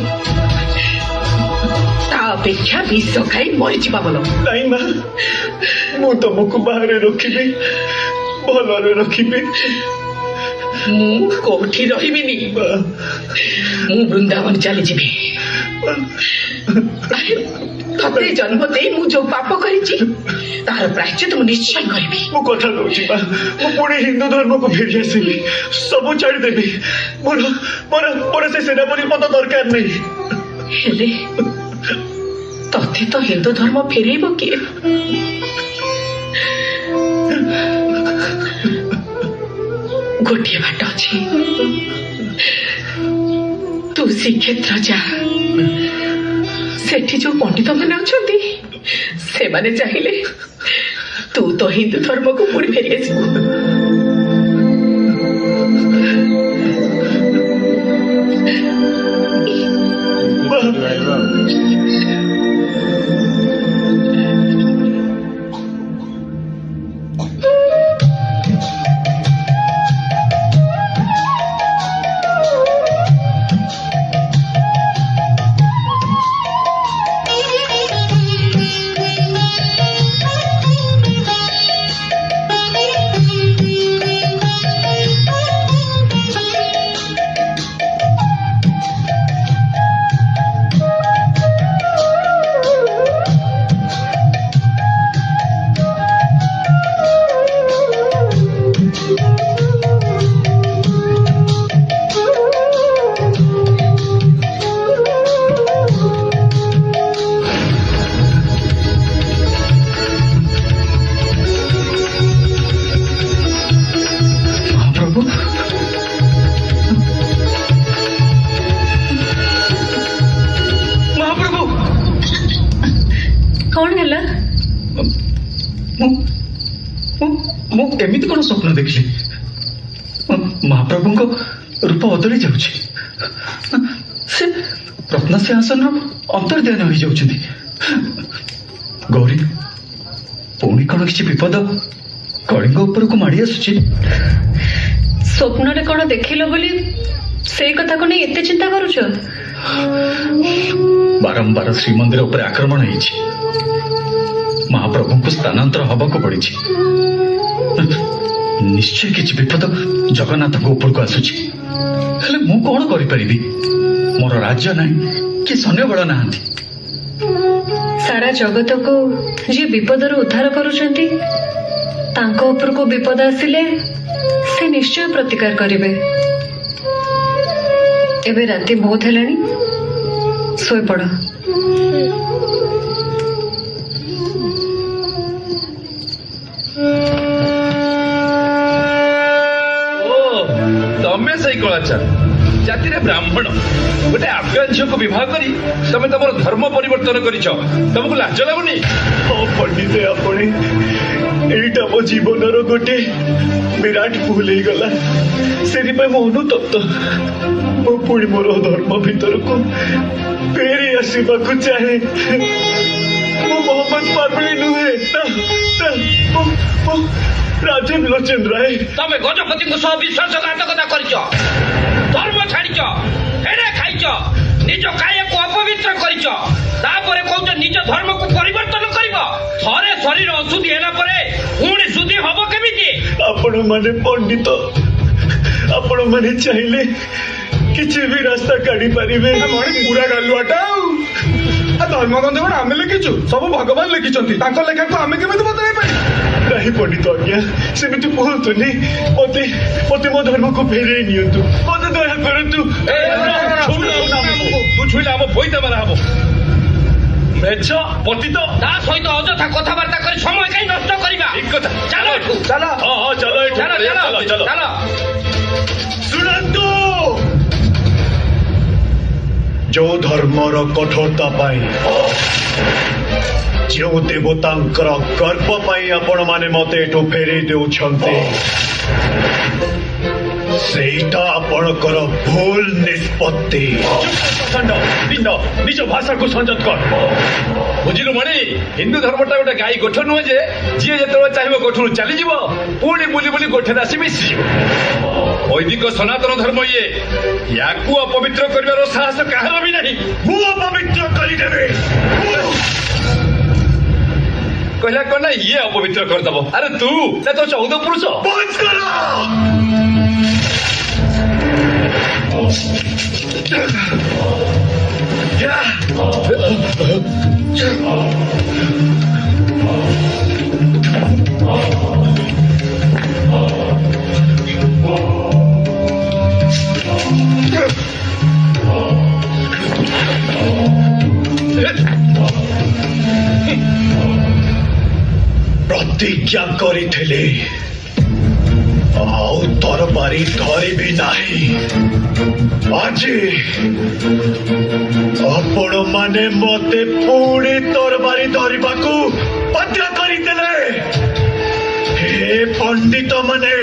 ତା ଅପେକ୍ଷା ବିଷ ଖାଇ ମରିଯିବା ଭଲ। ନାଇଁ ମା, ମୁଁ ତମକୁ ବାହାରେ ରଖିବି, ଭଲରେ ରଖିବି। ମୁଁ କୋଉଠି ରହିବିନି, ମୁଁ ବୃନ୍ଦାବନ ଚାଲିଯିବି। ତତେ ଜନ୍ମ ଦେଇ ମୁଁ ଯୋଉ ପାପ କରିଛି ତାର ପ୍ରାୟଶ୍ଚିତ ମୁଁ ନିଶ୍ଚୟ କରିବି। ମୁଁ କଥା କହୁଛି ମା, ମୁଁ ପୁଣି ହିନ୍ଦୁ ଧର୍ମକୁ ଫେରି ଆସିବି, ସବୁ ଛାଡ଼ିଦେବି। ମୋର ସେ ସେନାପତି ପଦ ଦରକାର ନାହିଁ। ହେଲେ ତତେ ତ ହିନ୍ଦୁ ଧର୍ମ ଫେରେଇବ କିଏ? ଗୋଟିଏ ବାଟ ଅଛି, ତୁ ଶ୍ରୀକ୍ଷେତ୍ର ଯା। ସେଠି ଯୋଉ ପଣ୍ଡିତ ମାନେ ଅଛନ୍ତି ସେମାନେ ଚାହିଁଲେ ତୁ ତ ହିନ୍ଦୁ ଧର୍ମକୁ ପୁଣି ଫେରି ଆସିବୁ। ମୁଁ ଏମିତି କଣ ସ୍ୱପ୍ନ ଦେଖିଲି? ମହାପ୍ରଭୁଙ୍କ ରୂପ ବଦଳି ଯାଉଛି, ସେ ରତ୍ନସିଂହାସନର ଅନ୍ତର୍ଧ୍ୟାନ ହୋଇଯାଉଛନ୍ତି। ଗୌରୀ, ପୁଣି କଣ କିଛି ବିପଦ କଳିଙ୍ଗ ଉପରକୁ ମାଡ଼ି ଆସୁଛି? ସ୍ୱପ୍ନରେ କଣ ଦେଖିଲ ବୋଲି ସେଇ କଥାକୁ ନେଇ ଏତେ ଚିନ୍ତା କରୁଛ? ବାରମ୍ବାର ଶ୍ରୀମନ୍ଦିର ଉପରେ ଆକ୍ରମଣ ହେଇଛି, ମହାପ୍ରଭୁଙ୍କୁ ସ୍ଥାନାନ୍ତର ହବାକୁ ପଡିଛି। ନିଶ୍ଚୟ କିଛି ବିପଦ ଜଗନ୍ନାଥଙ୍କ ଉପରକୁ ଆସୁଛି। ହେଲେ ମୁଁ କଣ କରିପାରିବି? ମୋର ରାଜ୍ୟ ନାହିଁ କି ସୈନ୍ୟବଳ ନାହାନ୍ତି। ସାରା ଜଗତକୁ ଯିଏ ବିପଦରୁ ଉଦ୍ଧାର କରୁଛନ୍ତି, ତାଙ୍କ ଉପରକୁ ବିପଦ ଆସିଲେ ସେ ନିଶ୍ଚୟ ପ୍ରତିକାର କରିବେ। ଏବେ ରାତି ବହୁତ ହେଲାଣି, ଶୋଇପଡ଼। ତମେ ସେଇ କଳାଚାର ଜାତିରେ ବ୍ରାହ୍ମଣ ଗୋଟେ ଆଫଗାନ ଝିଅକୁ ବିବାହ କରି ତମେ ତମର ଧର୍ମ ପରିବର୍ତ୍ତନ କରିଛ, ତମକୁ ଲାଜ ଲାଗୁନି? ପଣ୍ଡିତ, ଆପଣ ଏଇଟା ମୋ ଜୀବନର ଗୋଟେ ବିରାଟ ଭୁଲ ହେଇଗଲା। ସେଥିପାଇଁ ମୁଁ ଅନୁତପ୍ତ। ମୁଁ ପୁଣି ମୋର ଧର୍ମ ଭିତରକୁ ଫେରି ଆସିବାକୁ ଚାହେଁ। ମୁଁ ମୋହମ୍ମଦ ପାପଳି ନୁହେଁ, ରାଜୀବ ଲୋଚନ ରାୟ। ତମେ ଗଜପତିଙ୍କ ସହ ବିଶ୍ୱାସଘାତକତା କରିଛ, ଧର୍ମ ଛାଡ଼ିଛ, ହେଡେ ଖାଇଛ, ନିଜ କାୟକୁ ଅପବିତ୍ର କରିଛ, ତାପରେ କହୁଛ ନିଜ ଧର୍ମକୁ ପରିବର୍ତ୍ତନ କରିବ। ଥରେ ଶରୀର ଅଶୁଦ୍ଧି ହେଲା ପରେ ପୁଣି ଶୁଦ୍ଧି ହବ କେମିତି? ଆପଣ ମାନେ ପଣ୍ଡିତ, ଆପଣ ମାନେ ଚାହିଁଲେ କିଛି ବି ରାସ୍ତା କାଢି ପାରିବେ। ପୁରା ଗାଲୁଆଟା ଧର୍ମଗ୍ରନ୍ଥ କଣ ଆମେ ଲେଖିଛୁ? ସବୁ ଭଗବାନ ଲେଖିଛନ୍ତି, ତାଙ୍କ ଲେଖାକୁ ଆମେ କେମିତି ବଦଳାଇ ପାରିବୁ? ନାହିଁ ପଣ୍ଡିତ ଆଜ୍ଞା, ସେମିତି କୁହନ୍ତୁନି। ମତେ ମୋ ଧର୍ମକୁ ଫେରେଇ ନିଅନ୍ତୁ, ମତେ ଦୟା କରନ୍ତୁ। ତୁ ଛୁଇଁଲେ ଆମ ପଇତା ମାରା ହବ। ମେଛ ପତିତ ତା ସହିତ ଅଯଥା କଥାବାର୍ତ୍ତା କରି ସମୟ କାହିଁ ନଷ୍ଟ କରିବା? ଠିକ କଥା। ଚାଲ ଏଠୁ, ଚାଲ। ହଁ ଚାଲ ଏଠୁ, ଚାଲ। ଶୁଣନ୍ତୁ, ଯୋଉ ଧର୍ମର କଠୋରତା ପାଇଁ, ଯେଉଁ ଦେବତାଙ୍କର ଗର୍ବ ପାଇଁ ଆପଣ ମାନେ ମତେ ଏଠୁ ଫେରେଇ ଦେଉଛନ୍ତି, ସେଇଟା ଆପଣଙ୍କର ଭୁଲ ନିଷ୍ପତ୍ତି। ନିଜ ଭାଷାକୁ ସଂଯତ କର। ବୁଝିଲୁ ମଣି, ହିନ୍ଦୁ ଧର୍ମଟା ଗୋଟେ ଗାଈ ଗୋଠ ନୁହେଁ ଯେ ଯିଏ ଯେତେବେଳେ ଚାହିଁବ ଗୋଠରୁ ଚାଲିଯିବ, ପୁଣି ବୁଲି ବୁଲି ଗୋଠରେ ଆସି ମିଶିଯିବ। ବୈଦିକ ସନାତନ ଧର୍ମ ଇଏ, ୟାକୁ ଅପବିତ୍ର କରିବାର ସାହସ କାହାର ବି ନାହିଁ। ମୁଁ ଅପବିତ୍ର କରିଦେବି। କହିଲା କଣ ନା ଇଏ ଅପବିତ୍ର କରିଦବ? ଆରେ ତୁ ନା ତୋ 14 ପୁରୁଷ। ବନ୍ଦ କର। प्रतिज्ञा करिथिले आउ तरबारी धरिबी नाही আজি आपण माने मते पुणी तरबारी धरिबाकू बाध्य करिदेले हे पंडित माने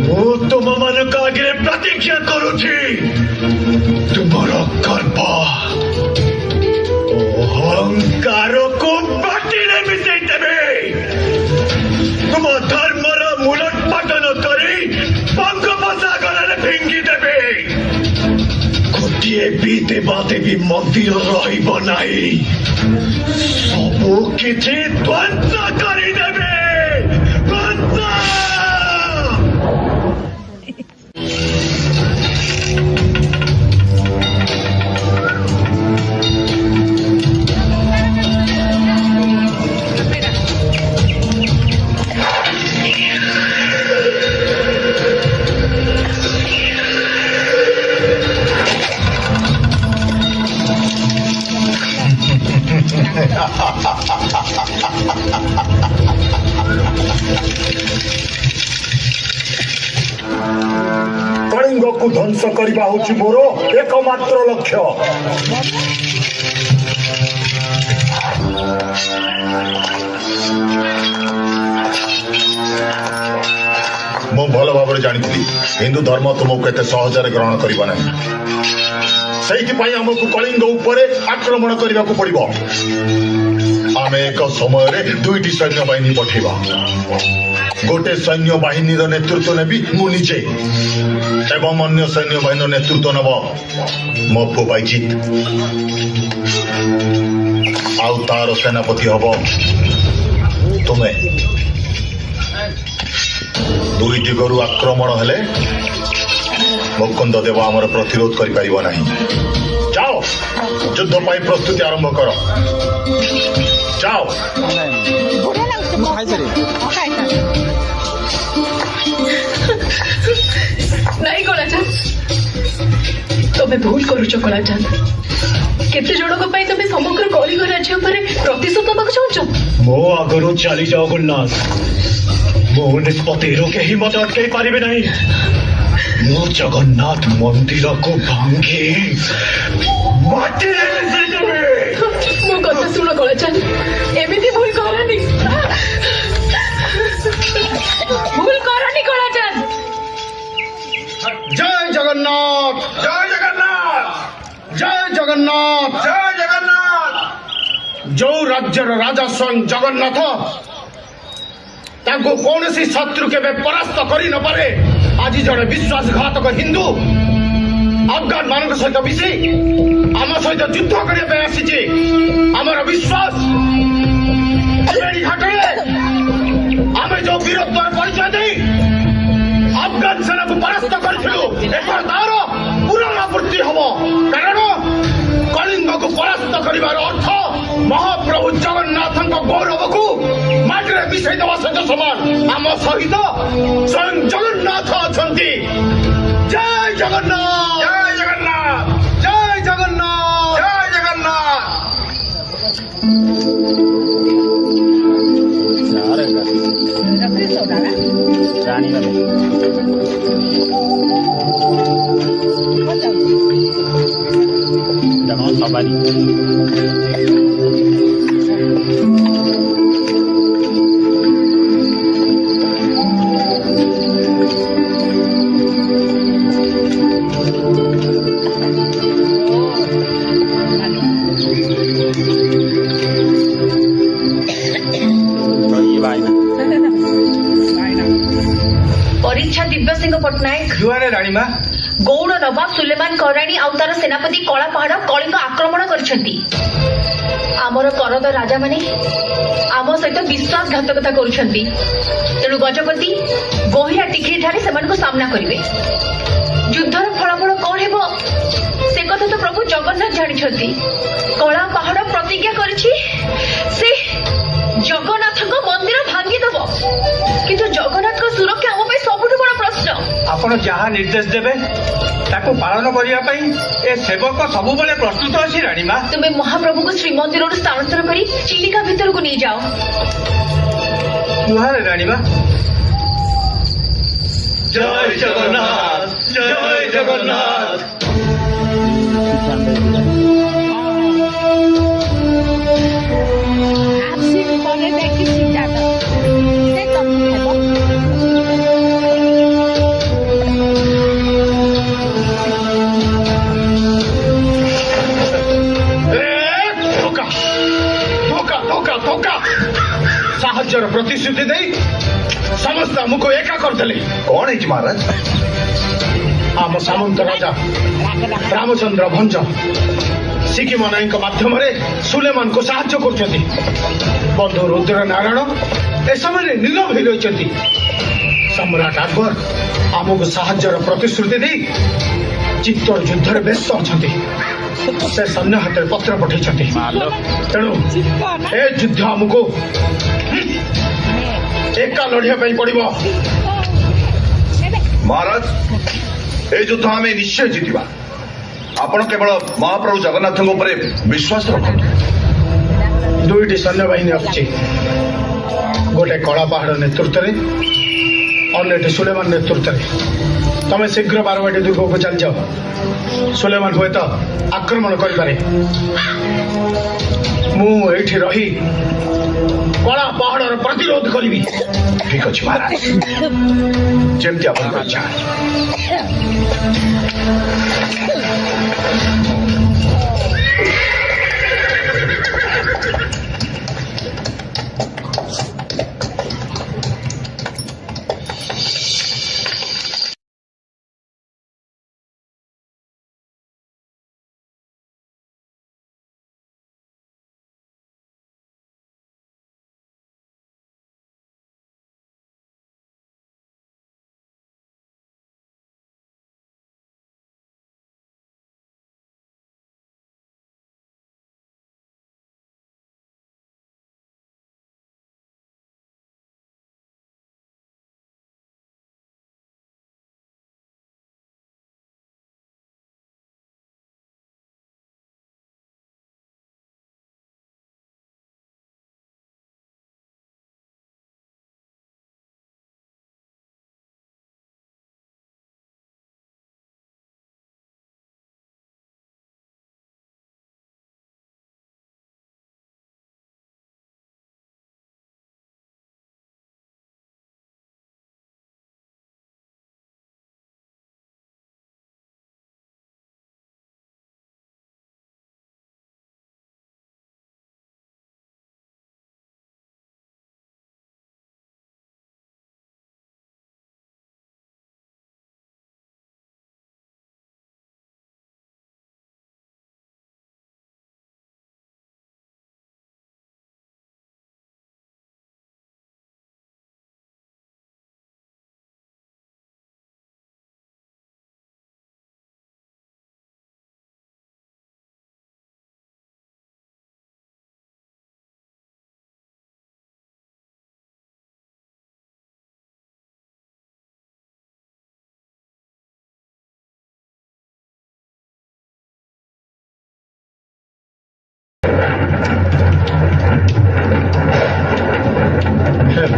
मु तुम मानक आगे प्रतिज्ञा करुछि तुमर गर्व अहंकार को बाटिले मिसेई देबे तुम धर्मर मूलोत्पाटन करी बंगोपसागर फिंगी देबे गोटे भी देवादेवी मंदिर रहिब नाही सबु किछि ध्वंस करिदेबे ध्वंस। कलिंग को ध्वंस करवा होची मोर एकमात्र लक्ष्य। मु भल भाव जानी हिंदू धर्म तुमको एत सहजरे ग्रहण करना से आमको कलिंग उपरे आक्रमण करने को पड़ो। आम एक समय दुईटी सैन्य बाहिनी पठेबा गोटे सैन्य बाहिनी नेतृत्व नेबी मु निजे एवं अन्य सैन्य बाहिनी नेतृत्व नब मो पु बैजित आउ तार सेनापति हब तुम्हें। दुई दिगरु आक्रमण हेले मुकुंद देव आमर प्रतिरोध कर पारिबो नाही। जाओ युद्ध पाई प्रस्तुति आरंभ करो जाओ। नहीं कलाचांद तुम्हें भूल करुच कलाचांद केते जनक पाई तुम्हें समग्र कलिंग राज्य उपरे प्रतिशोध नबाक चाहछ। मो आगरु चली जाओ गुलनाथ मो निष्पत्ति रोके ही मत अटकाई पारिबे नहीं। मो जगन्नाथ मंदिर को भांगी माटी रे मिसई देबे। मो कथा सुन कलाचांद एमिति भूल करनी भूल करनी कलाचांद। जय जगन्नाथ जय जगन्नाथ जय जगन्नाथ जय जगन्नाथ। जो राज्यर राजा स्वयं जगन्नाथ ताको कौनसी शत्रु केबे परास्त करि न पारे आज जड़े विश्वासघातक हिंदू अफगान मान सहित मिसी आम सहित युद्ध करने आसी आमर विश्वास घाटे आम जो वीरत्व परिचय दे अफगान सेना को परास्त करूँ तार पुनरावृत्ति हम कारण कलिंग को परास्त कर अर्थ महाप्रभु जगन्नाथ गौरव को माटिरे मिसई देवा सहित समान आम सहित स्वयं जगन्नाथ अच्छा। जय जगन्नाथ जय जगन्नाथ जय जगन्नाथ जय जगन्नाथ। परीक्षा दिव्य सिंह पट्टनायक राणीमा गौड़ नवाब सुलेमान कराणी आउ तार सेनापति कला पहाड़ कलिंग आक्रमण करछंती। आमर करद राजा माने आम सहित विश्वासघातकता करुछंती। तेणु गजपति गोहिरा टिकरी ठारे सेमानकु सामना करिवे। ଯୁଦ୍ଧର ଫଳାଫଳ କଣ ହେବ ସେ କଥା ତ ପ୍ରଭୁ ଜଗନ୍ନାଥ ଜାଣିଛନ୍ତି। କଳା ପାହାଡ ପ୍ରତିଜ୍ଞା କରିଛି ସେ ଜଗନ୍ନାଥଙ୍କ ମନ୍ଦିର ଭାଙ୍ଗିଦେବ, କିନ୍ତୁ ଜଗନ୍ନାଥଙ୍କ ସୁରକ୍ଷା ଆମ ପାଇଁ ସବୁଠୁ ବଡ ପ୍ରଶ୍ନ। ଆପଣ ଯାହା ନିର୍ଦ୍ଦେଶ ଦେବେ ତାକୁ ପାଳନ କରିବା ପାଇଁ ଏ ସେବକ ସବୁବେଳେ ପ୍ରସ୍ତୁତ ଅଛି ରାଣୀମା। ତୁମେ ମହାପ୍ରଭୁଙ୍କୁ ଶ୍ରୀମନ୍ଦିରରୁ ସ୍ଥାନାନ୍ତର କରି ଚିଲିକା ଭିତରକୁ ନେଇଯାଅ। ଜୁହାର ରାଣୀମା। जय जगन्नाथ, जय जगन्नाथ। ସାହାଯ୍ୟର ପ୍ରତିଶ୍ରୁତି ଦେଇ ସମସ୍ତେ ଆମକୁ ଏକା କରିଦେଲେ। କଣ ହେଇଛି ମହାରାଜ? ଆମ ସାମନ୍ତ ରାଜା ରାମଚନ୍ଦ୍ର ଭଞ୍ଜ ଶିଖିମାନଙ୍କ ମାଧ୍ୟମରେ ସୁଲେମାନଙ୍କୁ ସାହାଯ୍ୟ କରୁଛନ୍ତି। ବନ୍ଧୁ ରୁଦ୍ର ନାରାୟଣ ଏ ସମୟରେ ନୀରବ ହୋଇ ରହିଛନ୍ତି। ସମ୍ରାଟ ଆକବର ଆମକୁ ସାହାଯ୍ୟର ପ୍ରତିଶ୍ରୁତି ଦେଇ ଚିତ୍ତୋର ଯୁଦ୍ଧରେ ବ୍ୟସ୍ତ ଅଛନ୍ତି। ସେ ସୈନ୍ୟ ହାତରେ ପତ୍ର ପଠାଇଛନ୍ତି। ତେଣୁ ଏ ଯୁଦ୍ଧ ଆମକୁ ଏକା ଲଢିବା ପାଇଁ ପଡିବ। ମହାରାଜ, এই যুদ্ধ ଆମେ ନିଶ୍ଚୟ ଜିତିବା। ଆପଣ କେବଳ ମହାପ୍ରଭୁ ଜଗନ୍ନାଥଙ୍କ ଉପରେ ବିଶ୍ୱାସ ରଖନ୍ତୁ। ଦୁଇଟି ସୈନ୍ୟବାହିନୀ ଆସୁଛି, ଗୋଟେ କଳା ପାହାଡ ନେତୃତ୍ୱରେ, ଅନ୍ୟଟି ସୁଲେମାନ ନେତୃତ୍ୱରେ। ତମେ ଶୀଘ୍ର ବାରବାଟୀ ଦୁର୍ଗକୁ ଚାଲିଯାଅ। ସୁଲେମାନ ହୁଏତ ଆକ୍ରମଣ କରିପାରେ। ମୁଁ ଏଇଠି ରହି କଳା ପାହାଡର ପ୍ରତିରୋଧ କରିବି। ଠିକ ଅଛି ମହାରାଜ, ଯେମିତି ଆପଣଙ୍କ ଇଚ୍ଛା।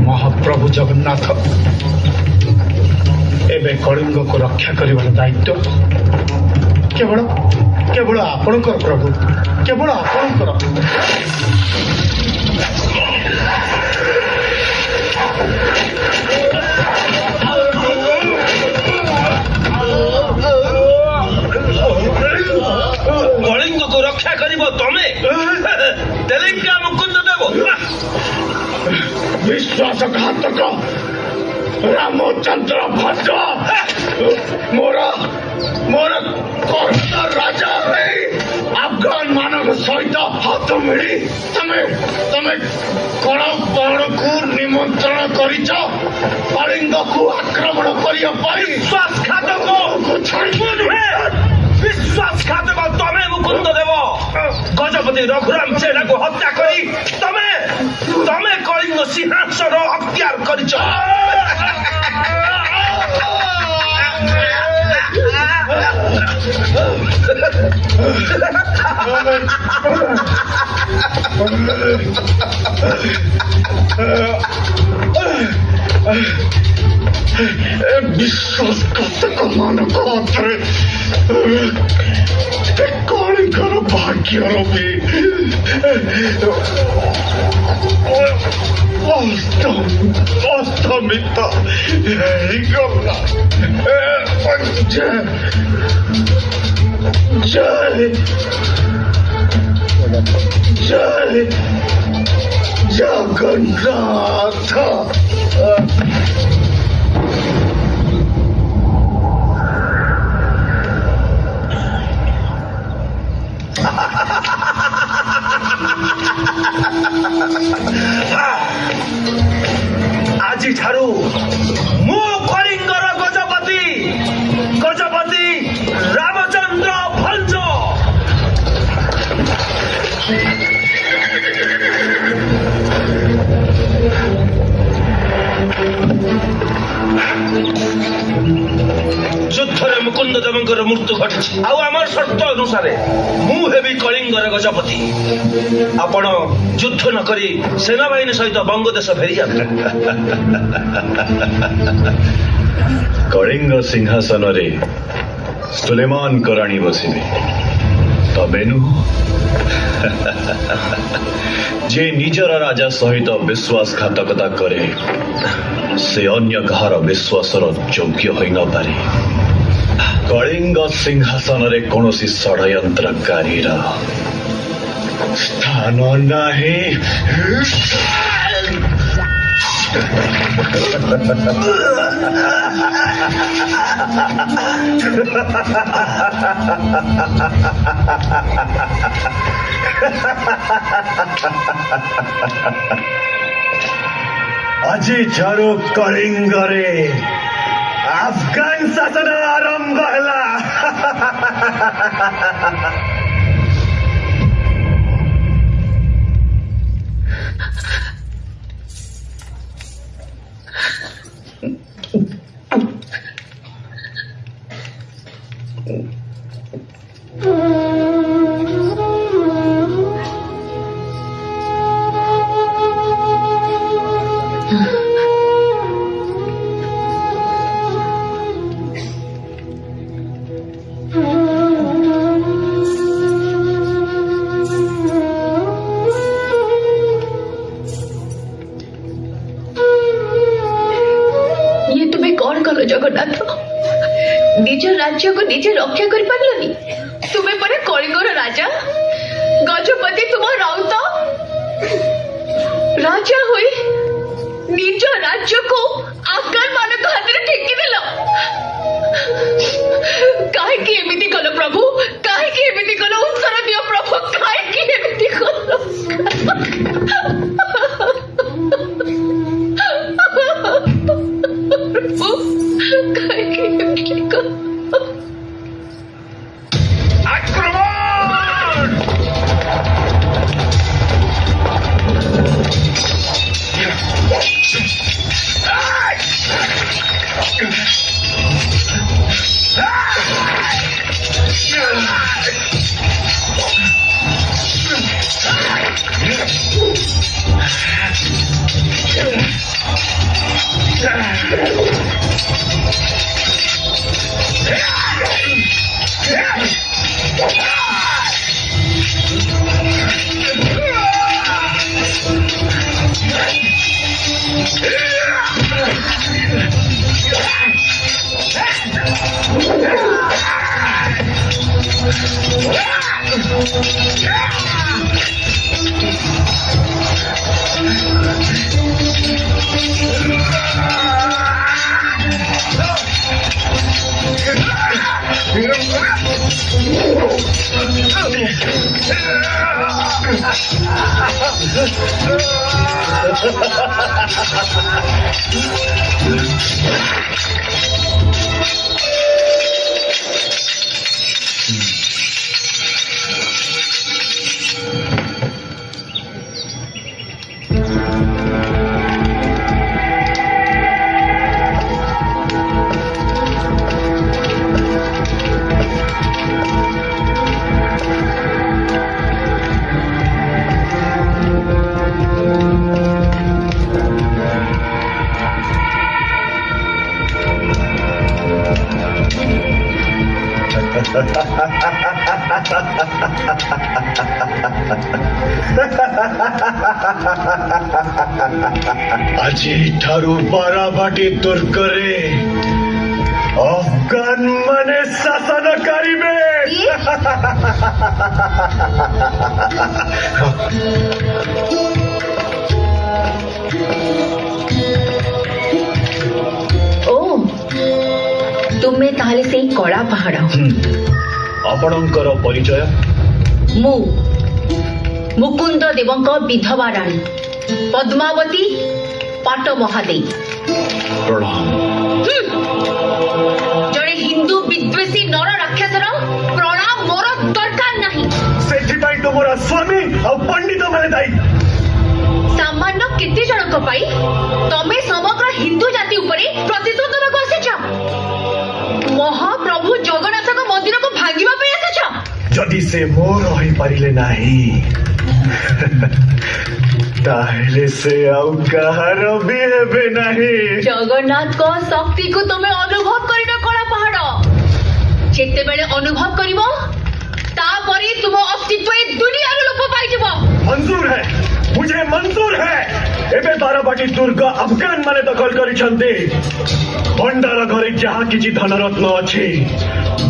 ମହାପ୍ରଭୁ ଜଗନ୍ନାଥ, ଏବେ କଳିଙ୍ଗକୁ ରକ୍ଷା କରିବାର ଦାୟିତ୍ୱ କେବଳ କେବଳ ଆପଣଙ୍କର ପ୍ରଭୁ, କେବଳ ଆପଣଙ୍କର। କଳିଙ୍ଗକୁ ରକ୍ଷା କରିବ ତମେ? ତେଲେଙ୍ଗା ମୁକୁନ୍ଦ ଦେବ ବିଶ୍ୱାସଘାତକ ରାମଚନ୍ଦ୍ର ଭଞ୍ଜ ମୋର ମୋର କର୍ଣ୍ଣ ରାଜା ହେଇ अफगान मानव सहित हाथ मिली तमे तमे कड़ा पहाड़ को निमंत्रण करिछ कलिंग को आक्रमण करिया पाई विश्वासघातक विश्वासघातक तमे मुकुंद देव गजपति रघुराम चेला को हत्या करी तमे तमे कलिंग सिंहासन अख्तियार करिछ विश्वासघातक मानव हाथरे कलिंगर भाग्यर भी अस्तमित गला जय जय जय जगन्नाथ आज ठारू मु कलिंगर गजपति गजपति रामचंद्र भंज युद्धरे मुकुंद देवंकर मृत्यु घटी आमर शर्त अनुसार मु हेबी कलिंगर गजपति आपण युद्ध न करी सेनाबाहिनी सहित बंगदेश फेरी जाते कलिंग सिंहासन रे सुलेमान कराणी बसिबे तबे नु जे निजर राजा सहित विश्वासघातकता करे से अन्य कहार विश्वासर योग्य होई न पारे कलिंग सिंहासन रे कौनसी षड्यंत्रकारी स्थान नाही আজি ଠାରୁ କଳିଙ୍ଗରେ ଆଫଗାନ ଶାସନ ଆରମ୍ଭ ହେଲା। जगन्नाथ निज राज्य को निजे रक्षा कर पारलनी तुम्हें परे कलिंगर राजा गजपति तुम राउत राजा हुई निज राज्य को अफगान मान हाथ में ठेकी देल कहीं एमती कल प्रभु कहीं एमती कल उत्तर दियो प्रभु कहीं एमती कल আজি ଠାରୁ ବାରବାଟୀ ଦୁର୍ଗରେ ଅଫଗାନ ମାନେ ଶାସନ କରିବେ। ଓ ତୁମେ ତାହେଲେ ସେଇ କଳା ପାହାଡ଼। ଆପଣଙ୍କର ପରିଚୟ? ମୁଁ ମୁକୁନ୍ଦ ଦେବଙ୍କ ବିଧବା ରାଣୀ ପଦ୍ମାବତୀ ପାଟ ମହାଦେଇ। ପ୍ରଣାମ। ଜଣେ ହିନ୍ଦୁ ବିଦ୍ୱେଷୀ ନର ରାକ୍ଷସର ପ୍ରଣାମ ମୋର ଦରକାର ନାହିଁ। ସେଥିପାଇଁ ତୁମର ସ୍ୱାମୀ ଆଉ ପଣ୍ଡିତ ମାନେ ଦାୟୀ। ସାମାନ୍ୟ କେତେ ଜଣଙ୍କ ପାଇଁ ତମେ ସମଗ୍ର ହିନ୍ଦୁ ଜାତି ଉପରେ ପ୍ରତିଶୋଧ ଦେବାକୁ ଆସିଛ? ମହାପ୍ରଭୁ ଜଗନ୍ନାଥଙ୍କ ମନ୍ଦିରକୁ ଭାଙ୍ଗିବା ପାଇଁ ଆସିଛ? ଯଦି ସେ ମୋର ହୋଇପାରିଲେ ନାହିଁ ତାହେଲେ ସେ ଆଉ କାହାର ବି ହେବେ ନାହିଁ। ଜଗନ୍ନାଥଙ୍କ ଶକ୍ତିକୁ ତମେ ଅନୁଭବ କରିନ କଳା ପାହାଡ଼। ଯେତେବେଳେ ଅନୁଭବ କରିବ ତାପରେ ତୁମ ଅସ୍ତିତ୍ୱ ଏ ଦୁନିଆରୁ ଲୋପ ପାଇଯିବ। ମଞ୍ଜୁର ହେ, ମୁझे ମଞ୍ଜୁର ହେ। ଏବେ ବାରବାଟୀ ଦୁର୍ଗ ଆଫଗାନ ମାନେ ଦଖଲ କରିଛନ୍ତି। ଭଣ୍ଡାର ଘରେ ଯାହା କିଛି ଧନରତ୍ନ ଅଛି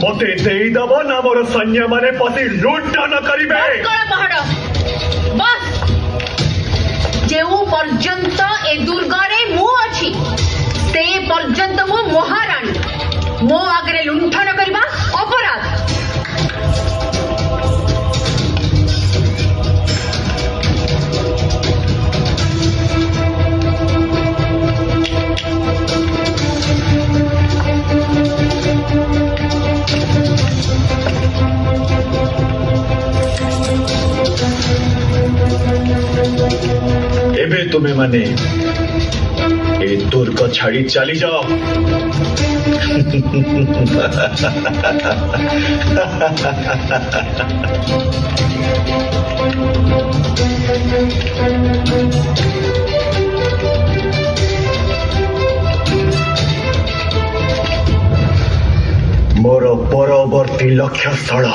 ମତେ ଦେଇଦବ ନା ମୋର ସୈନ୍ୟମାନେ ପଶି ଲୁଣ୍ଠନ କରିବେ। କଳା ପାହାଡ଼ ବସ୍। ଯେଉଁ ପର୍ଯ୍ୟନ୍ତ ଏ ଦୁର୍ଗରେ ମୁଁ ଅଛି ସେ ପର୍ଯ୍ୟନ୍ତ ମୁଁ ମହାରାଣୀ। ମୋ ଆଗରେ ଲୁଣ୍ଠନ କରିବା ଅପରାଧ। ଏବେ ତୁମେ ମାନେ ଏ ଦୁର୍ଗ ଛାଡ଼ି ଚାଲି ଯାଅ। ମୋର ପରବର୍ତ୍ତୀ ଲକ୍ଷ୍ୟସ୍ଥଳ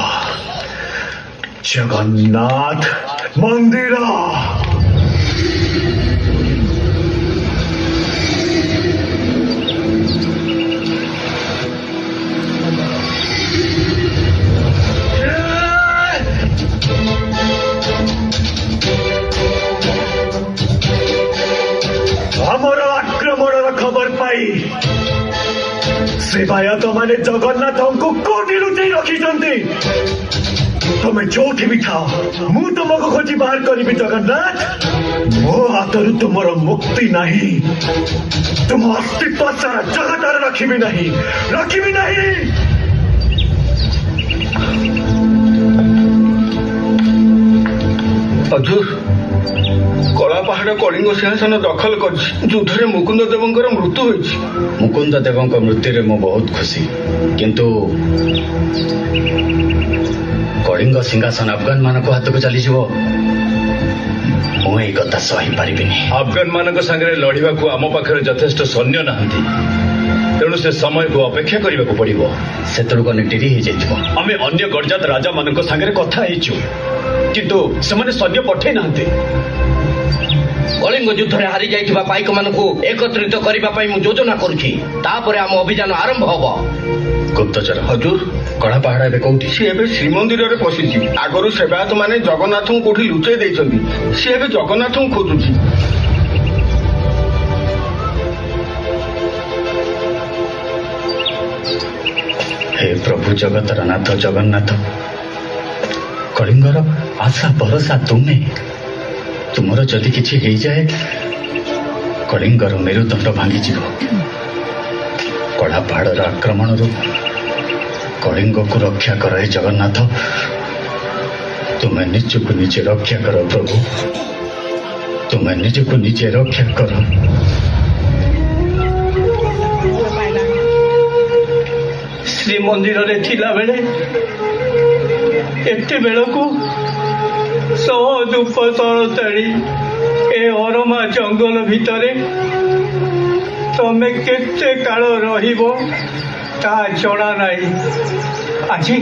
ଜଗନ୍ନାଥ ମନ୍ଦିର। ଆମର ଆକ୍ରମଣର ଖବର ପାଇ ସେବାୟତ ମାନେ ଜଗନ୍ନାଥଙ୍କୁ କୋଉଠି ଲୁଚେଇ ରଖିଛନ୍ତି। ତମେ ଯୋଉଠି ବି ଥାଅ ମୁଁ ତୁମକୁ ଖୋଜି ବାହାର କରିବି। ଜଗନ୍ନାଥ, ମୋ ହାତରୁ ତୁମର ମୁକ୍ତି ନାହିଁ। ତୁମ ଅସ୍ତିତ୍ୱ ସାରା ଜଗତରେ ରଖିବି ନାହିଁ, ରଖିବି ନାହିଁ। ହଜୁର, କଳା ପାହାଡ଼ କଳିଙ୍ଗ ସିଂହାସନ ଦଖଲ କରିଛି। ଯୁଦ୍ଧରେ ମୁକୁନ୍ଦ ଦେବଙ୍କର ମୃତ୍ୟୁ ହୋଇଛି। ମୁକୁନ୍ଦ ଦେବଙ୍କ ମୃତ୍ୟୁରେ ମୁଁ ବହୁତ ଖୁସି, କିନ୍ତୁ କଳିଙ୍ଗ ସିଂହାସନ ଆଫଗାନ ମାନଙ୍କ ହାତକୁ ଚାଲିଯିବ, ମୁଁ ଏଇ କଥା ସହିପାରିବିନି। ଆଫଗାନ ମାନଙ୍କ ସାଙ୍ଗରେ ଲଢିବାକୁ ଆମ ପାଖରେ ଯଥେଷ୍ଟ ସୈନ୍ୟ ନାହାନ୍ତି, ତେଣୁ ସେ ସମୟକୁ ଅପେକ୍ଷା କରିବାକୁ ପଡିବ। ସେତେବେଳକୁ ଅନେକ ଡେରି ହେଇଯାଇଥିବ। ଆମେ ଅନ୍ୟ ଗଡ଼ଜାତ ରାଜା ମାନଙ୍କ ସାଙ୍ଗରେ କଥା ହେଇଛୁ, କିନ୍ତୁ ସେମାନେ ସୈନ୍ୟ ପଠେଇ ନାହାନ୍ତି। କଳିଙ୍ଗ ଯୁଦ୍ଧରେ ହାରି ଯାଇଥିବା ପାଇକମାନଙ୍କୁ ଏକତ୍ରିତ କରିବା ପାଇଁ ମୁଁ ଯୋଜନା କରୁଛି। ତାପରେ ଆମ ଅଭିଯାନ ଆରମ୍ଭ ହବ। ଗୁପ୍ତଚର ହଜୁର, କଳା ପାହାଡ଼ ଏବେ କୋଉଠି? ସିଏ ଏବେ ଶ୍ରୀମନ୍ଦିରରେ ପଶିଛି। ଆଗରୁ ସେବାୟତ ମାନେ ଜଗନ୍ନାଥଙ୍କୁ କୋଉଠି ଲୁଚେଇ ଦେଇଛନ୍ତି। ସିଏ ଏବେ ଜଗନ୍ନାଥଙ୍କୁ ଖୋଜୁଛି। ହେ ପ୍ରଭୁ ଜଗତର ନାଥ ଜଗନ୍ନାଥ, कलिंगर आशा भरोसा तुमे तुमर जदि किछि हेई जाए कलिंगर मेरुदंड भांगी जीव कड़ा पहाड़ आक्रमण कलिंग को रक्षा कर हे जगन्नाथ तुम्हें निजको निजे रक्षा कर प्रभु तुम्हें निजको निजे रक्षा कर श्रीमंदिर रे थिला बेले एते बेलकू सौ धूप तरताड़ी ए अरमा जंगल भितरे तमे केते काल रहिबो ता जणा नाही आजी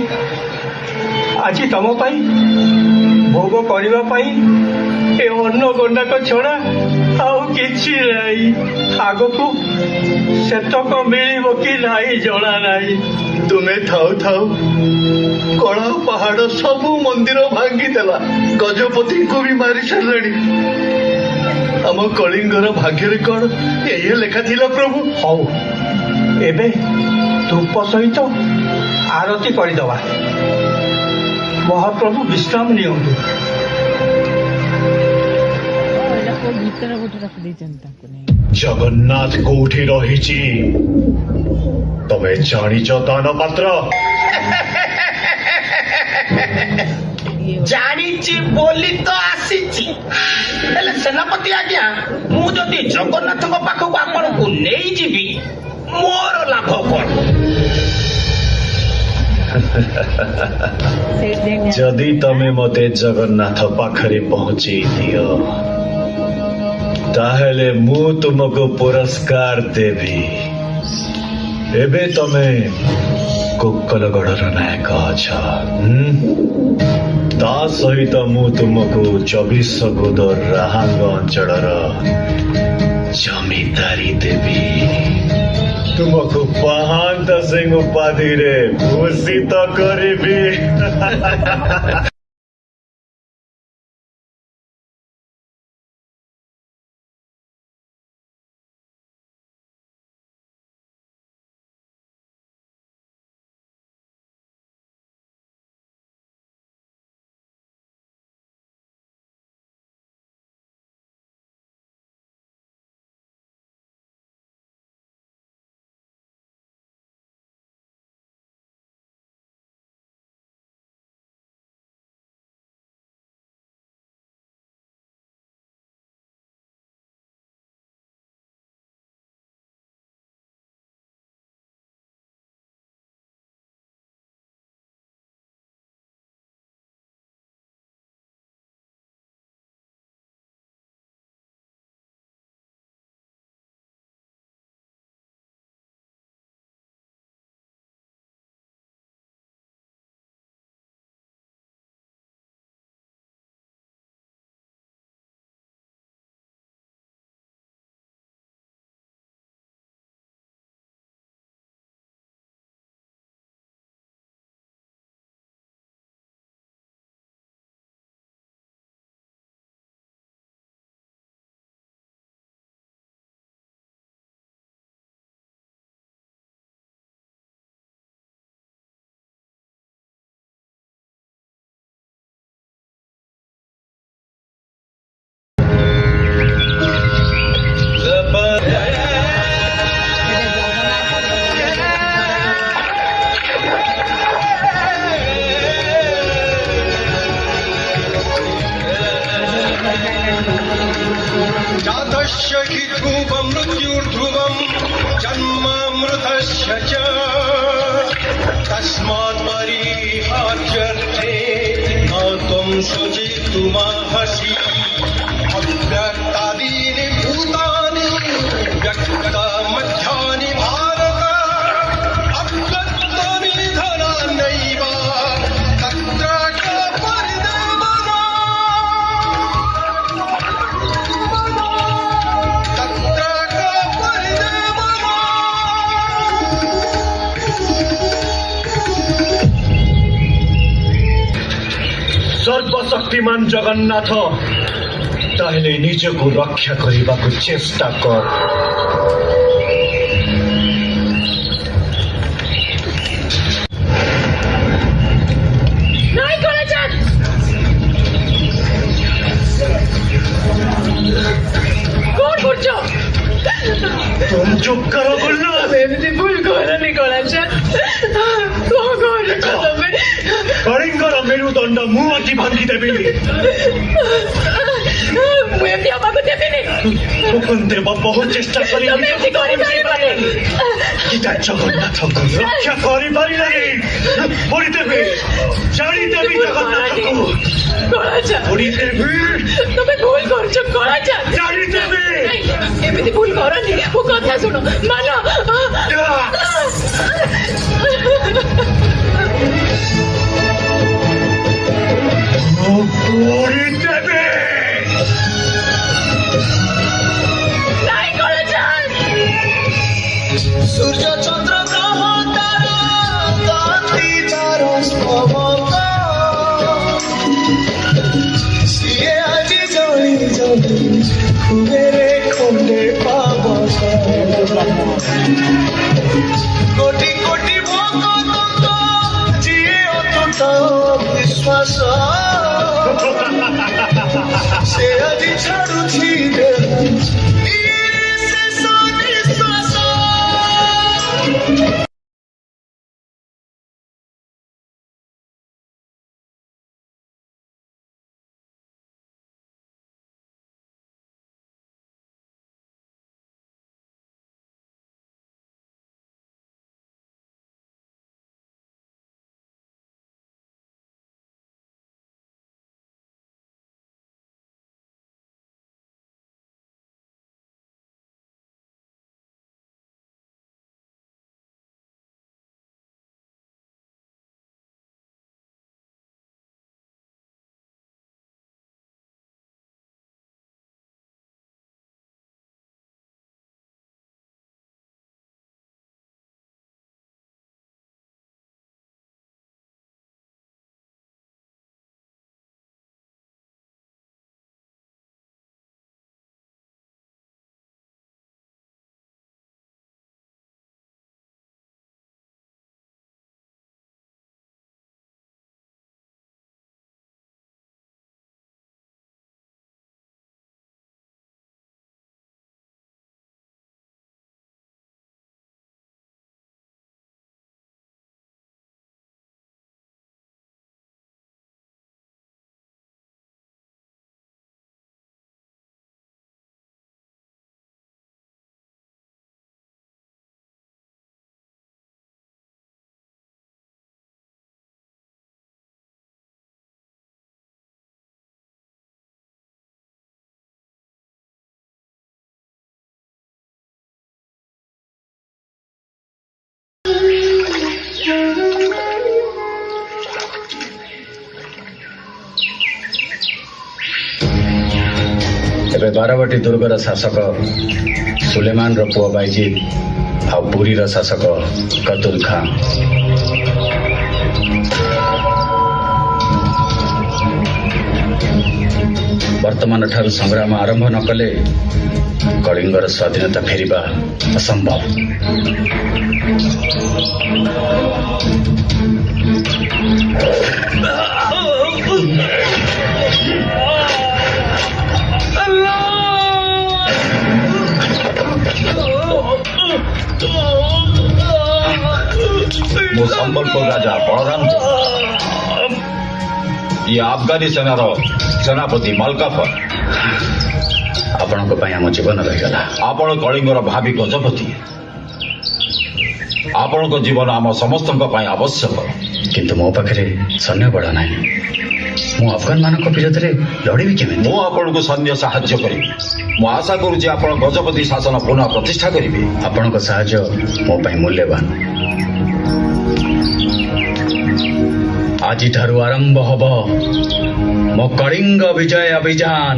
आजी तम पाई भोग करबा पाई ए अन्न गंडाक छड़ा आउ किछि नाही आगकू सेतक मिलिबो कि नाही जणा नाही तुम्हें थाउ थाउ कड़ा पहाड़ सबू मंदिर भांगी देला गजपति को भी मारी सारे आम कलिंगर भाग्य कौन ये लेखा थिला प्रभु हौ एबे धूप सहित आरती करदवा महाप्रभु विश्राम नियंतु ଭିତରେ ଗୋଟେ ରଖିଦେଇଛନ୍ତି ତାଙ୍କୁ ନେଇ जगन्नाथ कोठी रही तमे जानिच दान पात्र जानिची बोली तो आसीची हेले सेनापति आज्ञा मु जदि जगन्नाथ पाखक आपण को नहीं जीवी मोर लाभ कौन जदि तमे मते जगन्नाथ पाखरे पहुंचे दियो ताहेले मु तुमको पुरस्कार देवी एबे तमे कोक्कलगढ़र नायक अछ ता सहित मु तुमको 24 गोद राहांग अंचलर जमीदारी देवी तुमको पहांत सिंह उपाधि रे भूषित करिबी जातस्य हि ध्रुवं मृत्युर्ध्रुवं जन्मामृतस्य च तस्मात् परिहार्यर्थे न त्वं शुचितुमर्हसि अव्यक्तादीनि भूतानि व्यक्तमध्यानि भारत अव्यक्तानि धनान्यैव तत्र च परिदेवना सर्वशक्तिमान जगन्नाथ ताहेले निजको रक्षा କରିବାକୁ चेष्टा कर नहीं करे जान चुप करो गुल्ला ଏମିତି ଭୁଲ କରନି କଳାଚାନ୍ଦ କଣ କରୁଛ ତମେ କଳିଙ୍ଗର ମେରୁଦଣ୍ଡ ମୁଁ ଆଜି ଭାଙ୍ଗିଦେବି ମୁଁ ଏମିତି ହବାକୁ ଦେବିନି ମୁକୁନ୍ଦ ଦେବ ବହୁତ ଚେଷ୍ଟା କରି ତମେ ଏମିତି କରିପାରିବନି ଗୀତା ଜଗନ୍ନାଥଙ୍କୁ ରକ୍ଷା କରିପାରିଲାନି ପୋଡ଼ିଦେବି ଜାଣିଦେବି ଜଗନ୍ନାଥଙ୍କୁ କଳାଚାନ୍ଦ ପୋଡ଼ିଦେବି ତମେ ଭୁଲ କରୁଛ କଳାଚାନ୍ଦ ଜାଣିଦେବି ଏମିତି ଭୁଲ କରନି ମୋ କଥା ଶୁଣ ମାନ ପୋଡ଼ିଦେବି ନାଇଁ କଳାଚାନ୍ଦ ସୂର୍ଯ୍ୟ ଚନ୍ଦ୍ର ଗ୍ରହ ତାରା କାନ୍ତି ତାର ସ୍ତବକ ସିଏ ଆଜି ଜଳିଛନ୍ତି କୁବେରେ ଖଣ୍ଡେ ପାବକ କୋଟି କୋଟି ଭକ୍ତଙ୍କ ଯିଏ ଅତୁଟ ବିଶ୍ୱାସ ସେ ଆଜି ଛାଡୁଛି ଶେଷ ନିଶ୍ୱାସ ଏବେ ବାରବାଟୀ ଦୁର୍ଗର ଶାସକ ସୁଲେମାନର ପୁଅ ବାଇଜିଦ୍ ଆଉ ପୁରୀର ଶାସକ କତୁଲ ଖାଁ ବର୍ତ୍ତମାନ ଠାରୁ ସଂଗ୍ରାମ ଆରମ୍ଭ ନ କଲେ କଳିଙ୍ଗର ସ୍ୱାଧୀନତା ଫେରିବା ଅସମ୍ଭବ ମୁଁ ସମ୍ବଲପୁର ରାଜା ବଳରାମ ଇଏ ଆଫଗାନୀ ସେନାର ସେନାପତି ମଲକାଫର ଆପଣଙ୍କ ପାଇଁ ଆମ ଜୀବନ ରହିଗଲା ଆପଣ କଳିଙ୍ଗର ଭାବି ଗଜପତି ଆପଣଙ୍କ ଜୀବନ ଆମ ସମସ୍ତଙ୍କ ପାଇଁ ଆବଶ୍ୟକ କିନ୍ତୁ ମୋ ପାଖରେ ସୈନ୍ୟବଳ ନାହିଁ ମୁଁ ଆଫଗାନମାନଙ୍କ ବିରୋଧରେ ଲଢ଼ିବି କେମିତି ମୁଁ ଆପଣଙ୍କୁ ସୈନ୍ୟ ସାହାଯ୍ୟ କରିବି ମୁଁ ଆଶା କରୁଛି ଆପଣ ଗଜପତି ଶାସନ ପୁନଃ ପ୍ରତିଷ୍ଠା କରିବେ ଆପଣଙ୍କ ସାହାଯ୍ୟ ମୋ ପାଇଁ ମୂଲ୍ୟବାନ ଆଜିଠାରୁ ଆରମ୍ଭ ହେବ ମୋ କଳିଙ୍ଗ ବିଜୟ ଅଭିଯାନ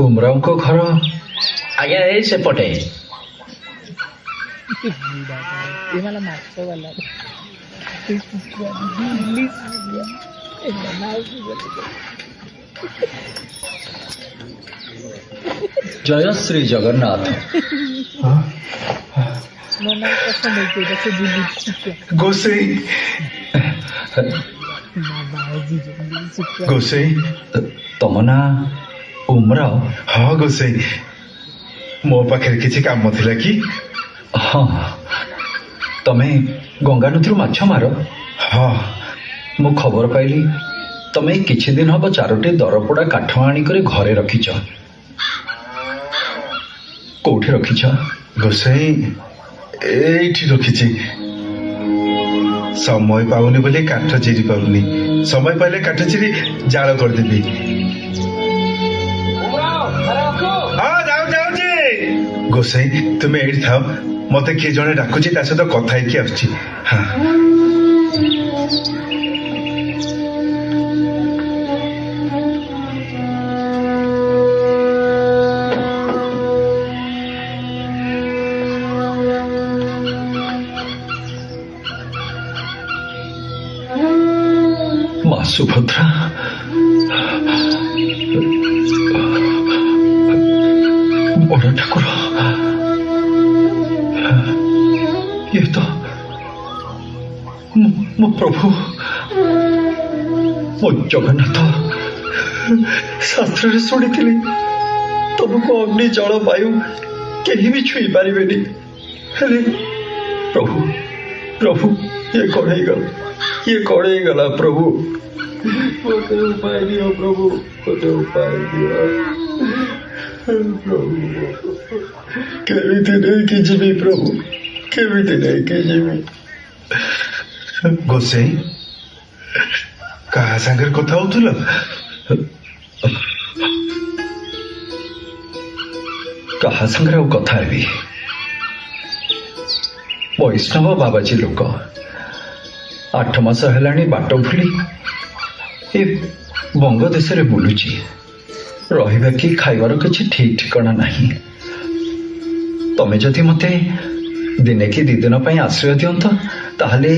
ଉମରାଓଙ୍କ ଘର ଆଜ୍ଞା ଏଇ ସେପଟେ। ये वाला मास्टर वाला ଜୟ ଶ୍ରୀ ଜଗନ୍ନାଥ। नोना पसंद है तेरे से दिल्ली चिकिया ଗୋସେଇ बाबाजी दिल्ली चिकिया ଗୋସେଇ ତମ ନାଁ ଉମରାଓ? ହଁ ଗୋସେଇ, ମୋ ପାଖରେ କିଛି କାମ ଥିଲା କି? ହଁ, ତମେ ଗଙ୍ଗା ନଦୀରୁ ମାଛ ମାର? ହଁ, ମୁଁ ଖବର ପାଇଲି ତମେ କିଛି ଦିନ ହବ 4ଟି ଦରପୋଡ଼ା କାଠ ଆଣିକରି ଘରେ ରଖିଛ। କୋଉଠି ରଖିଛ? ଗୋସେଇ ଏଇଠି ରଖିଛି। ସମୟ ପାଉନି ବୋଲି କାଠ ଚିରି ପାରୁନି, ସମୟ ପାଇଲେ କାଠ ଚିରି ଜାଳ କରିଦେବି। ହଁ ଯାଉଛି। ଗୋସେଇ ତୁମେ ଏଇଠି ଥାଅ, ମତେ କିଏ ଜଣେ ଡାକୁଛି, ତା ସହିତ କଥା ହେଇକି ଆସୁଛି। ହଁ ମା ସୁଭଦ୍ରା, ବଡ଼ ଠାକୁର, ଇଏ ତ ମୋ ପ୍ରଭୁ, ମୋ ଜଗନ୍ନାଥ। ଶାସ୍ତ୍ରରେ ଶୁଣିଥିଲି ତମକୁ ଅଗ୍ନି ଜଳ ବାୟୁ କେହି ବି ଛୁଇଁ ପାରିବେନି, ହେଲେ ପ୍ରଭୁ ପ୍ରଭୁ ଇଏ କଣ ହେଇଗଲା ପ୍ରଭୁ? ମୋତେ ଉପାୟ ଦିଅ ପ୍ରଭୁ, ମୋତେ ଉପାୟ ଦିଅ ପ୍ରଭୁ। କେମିତି ନେଇକି ଯିବି ପ୍ରଭୁ, କେମିତି ନେଇକି ଯିବି? ଗୋସେଇ କାହା ସାଙ୍ଗରେ କଥା ହଉଥିଲ? କାହା ସାଙ୍ଗରେ ଆଉ କଥା ହେବି? ବୈଷ୍ଣବ ବାବାଜୀ ଲୋକ, 8 ମାସ ହେଲାଣି ବାଟ ଭୁଲି ଏ ବଙ୍ଗ ଦେଶରେ ବୁଲୁଛି। ରହିବା କି ଖାଇବାର କିଛି ଠିକ ଠିକଣା ନାହିଁ। ତମେ ଯଦି ମତେ ଦିନେ କି 2 ଦିନ ପାଇଁ ଆଶ୍ରୟ ଦିଅନ୍ତ, ତାହେଲେ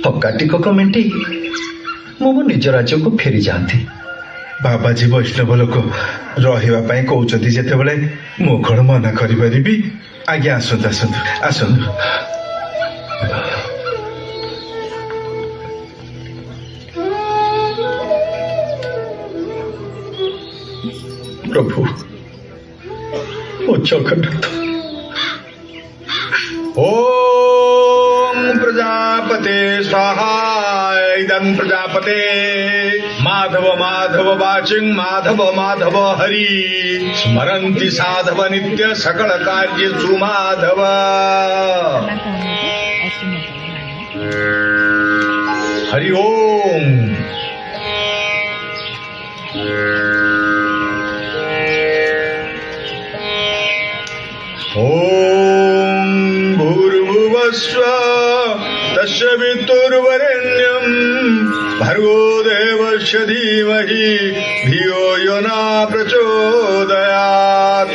ହକା ଟିକକ ମେଣ୍ଟି ମୁଁ ମୋ ନିଜ ରାଜ୍ୟକୁ ଫେରି ଯାଆନ୍ତି। ବାବାଜୀ ବୈଷ୍ଣବ ଲୋକ, ରହିବା ପାଇଁ କହୁଛନ୍ତି ଯେତେବେଳେ ମୁଁ କଣ ମନା କରିପାରିବି? ଆଜ୍ଞା ଆସନ୍ତୁ ଆସନ୍ତୁ ଆସନ୍ତୁ। ପ୍ରଭୁ, ମୋ ଜଗନ୍ନାଥ। ओम प्रजापते स्वाहा। इदं प्रजापते माधव माधव वाचिं माधव माधव हरि स्मरन्ति साधव नित्य सकल कार्य सुमाधव। हरि ओम। ओम भूर्भुवस्व तस्य वितुर्वरेण्यं भर्गो देवस्य धीमहि धियो यो न प्रचोदयात्।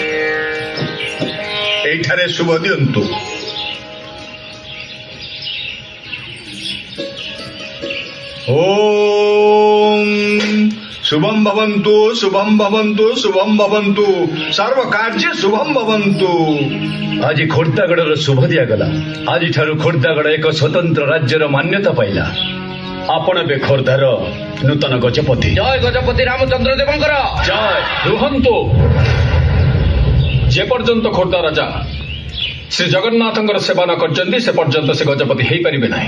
एठारे शुभ दियन्तु। ओम शुभम भवन्तु शुभम भवन्तु शुभम भवन्तु सर्व कार्य शुभम भवन्तु। आज खोर्धागढ़ शुभ दिगला। आज खोर्धागढ़ एक स्वतंत्र राज्यर मान्यता पाइला। आपण बे खोर्धार नूतन गजपति। जय गजपति रामचंद्र देवंकर जय। रुहंतु। जे पर्यंत खोर्धा राजा श्री जगन्नाथंकर सेवा न करचंदी से पर्यंत से गजपति हेई परिबे नाही।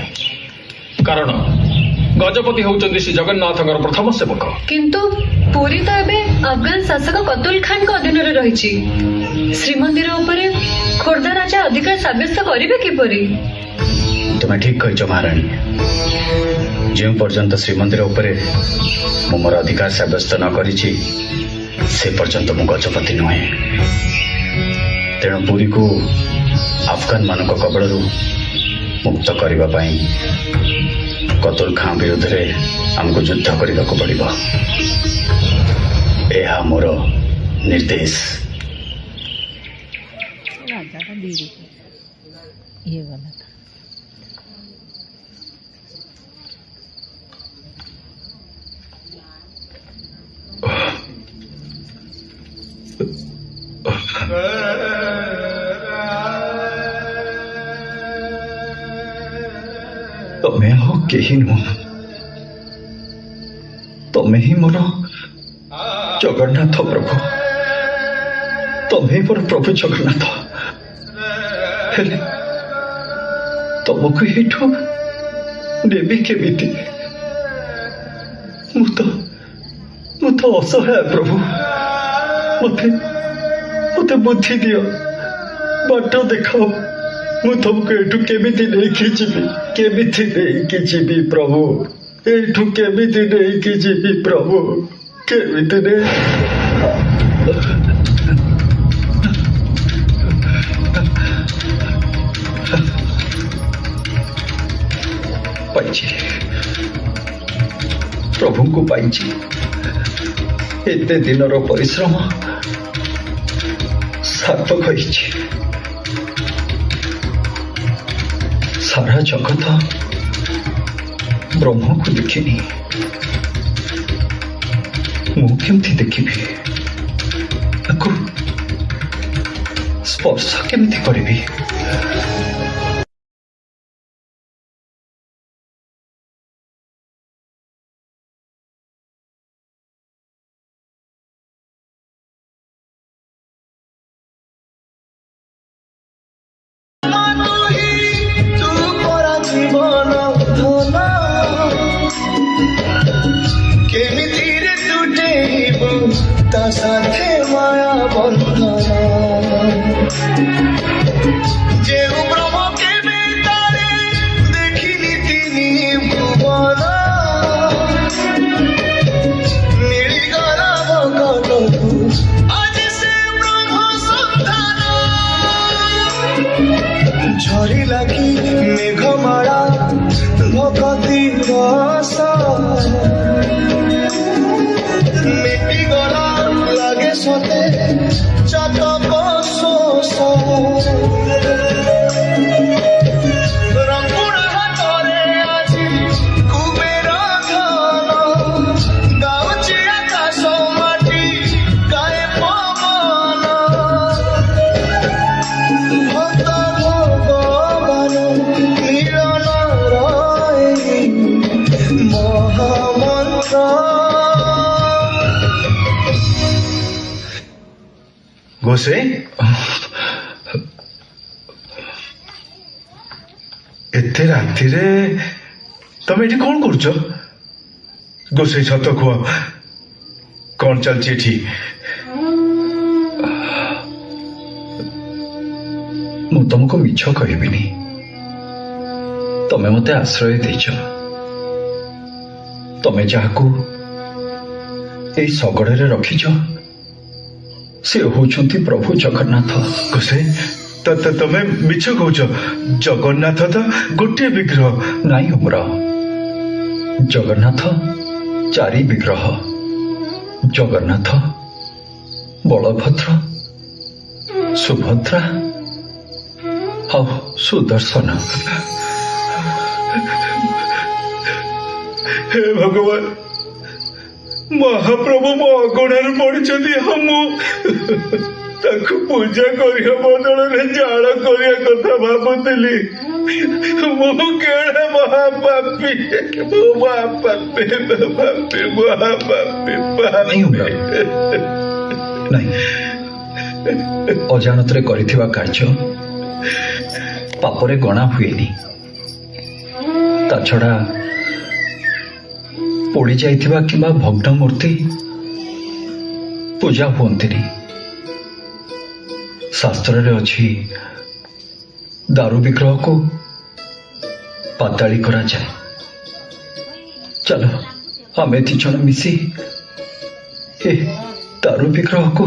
कारण गजपति होउचंदी श्री जगन्नाथंकर प्रथम सेवक। किंतु पुरी तो एबे अफगान शासक कतुल खान को अधीन रे रहिछि। श्रीमंदिर उपरे खोर्धा राजा अधिकार साब्यस्त करिवे किपरि? तुम्हें ठीक कहिଛ महाराणी। जो पर्यंत श्रीमंदिर उपरे मु मोर अधिकार साब्यस्त न करिछि से पर्यंत मु गजपति नुहे। तेणु पुरी को अफगान मान कबल मुक्त करने कतुल खां विरुद्ध में आमको युद्ध करने को पड़ो। यह मोर निर्देश ରାଜାଟା ବିରି ଇଏ ଗଲା ତ तमे हो केही नुह तमे ही मोर जगन्नाथ प्रभु तमे मोर प्रभु जगन्नाथ हेले तुमको एठू नेबी केमिति मु तो असहाय प्रभु मते मते बुद्धि दियो बाट देखाओ मु तुमको एठू केमिति लेके जीवी प्रभु एठू केमिति लेके जीवी प्रभु केमिति ने पाइछि प्रभु को पाइछि एते दिनर परिश्रम सार्थक होइछि सारा जगत ब्रह्म को देखिनी मु केमती देखिबी ताकू स्पर्श केमती करिबी साथे माया बंधन जे ब्रह्म के बेतारे देखिनी तिनी भुवन मिलिगला मगनकु आज से ब्रह्म सन्तान झरी लागी मेघमाला भगती रस मिटी गला लागे सते चातक शोष रंगुणा हातरे आजी कुबेर धन गाउची आकाश माटी गाए पवन भक्त भगवान मिलन रहे महामंत्र गोसे एते राति रे तमे एठी कौन करूछ गोसे सत कुह कौन चलछि एठी मु तुमको मिछ कहबिनी तमे मते आश्रय देछ तमे जाहाकू ए सगड़े रे रखिछ से होचंती प्रभु जगन्नाथ गोसे तमे मिछ कहूछ जगन्नाथ तो गोटे विग्रह नाई हमरा जगन्नाथ चारि विग्रह जगन्नाथ बलभद्र सुभद्रा और सुदर्शन हे भगवान महाप्रभु मो अगणार पड़े हम पूजा करिया बदल जाल करिया कथा भाबुली मु केड़े महापापी अजानत करिथिबा कार्य पापरे गणा हुएनी ता छड़ा पोड़ी जाइथिबा किंबा भग्न मूर्ति पूजा हुअंती शास्त्र रे अछि दारू विग्रह को पाताली करा जाए चलो आमे ती जन मिसी ए दारू विग्रह को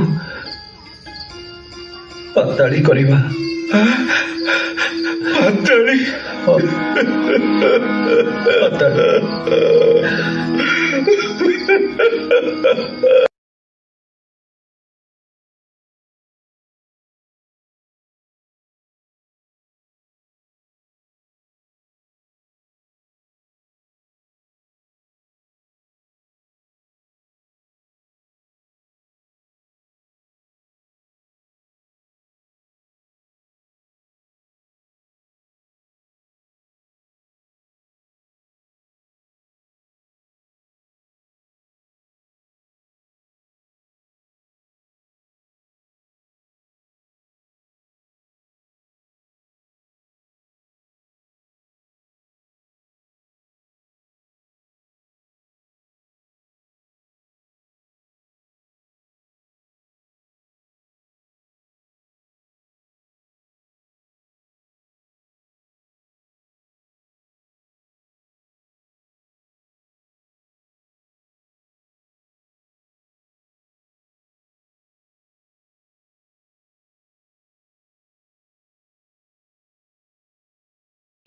पाताली करिबा पाताली पाताली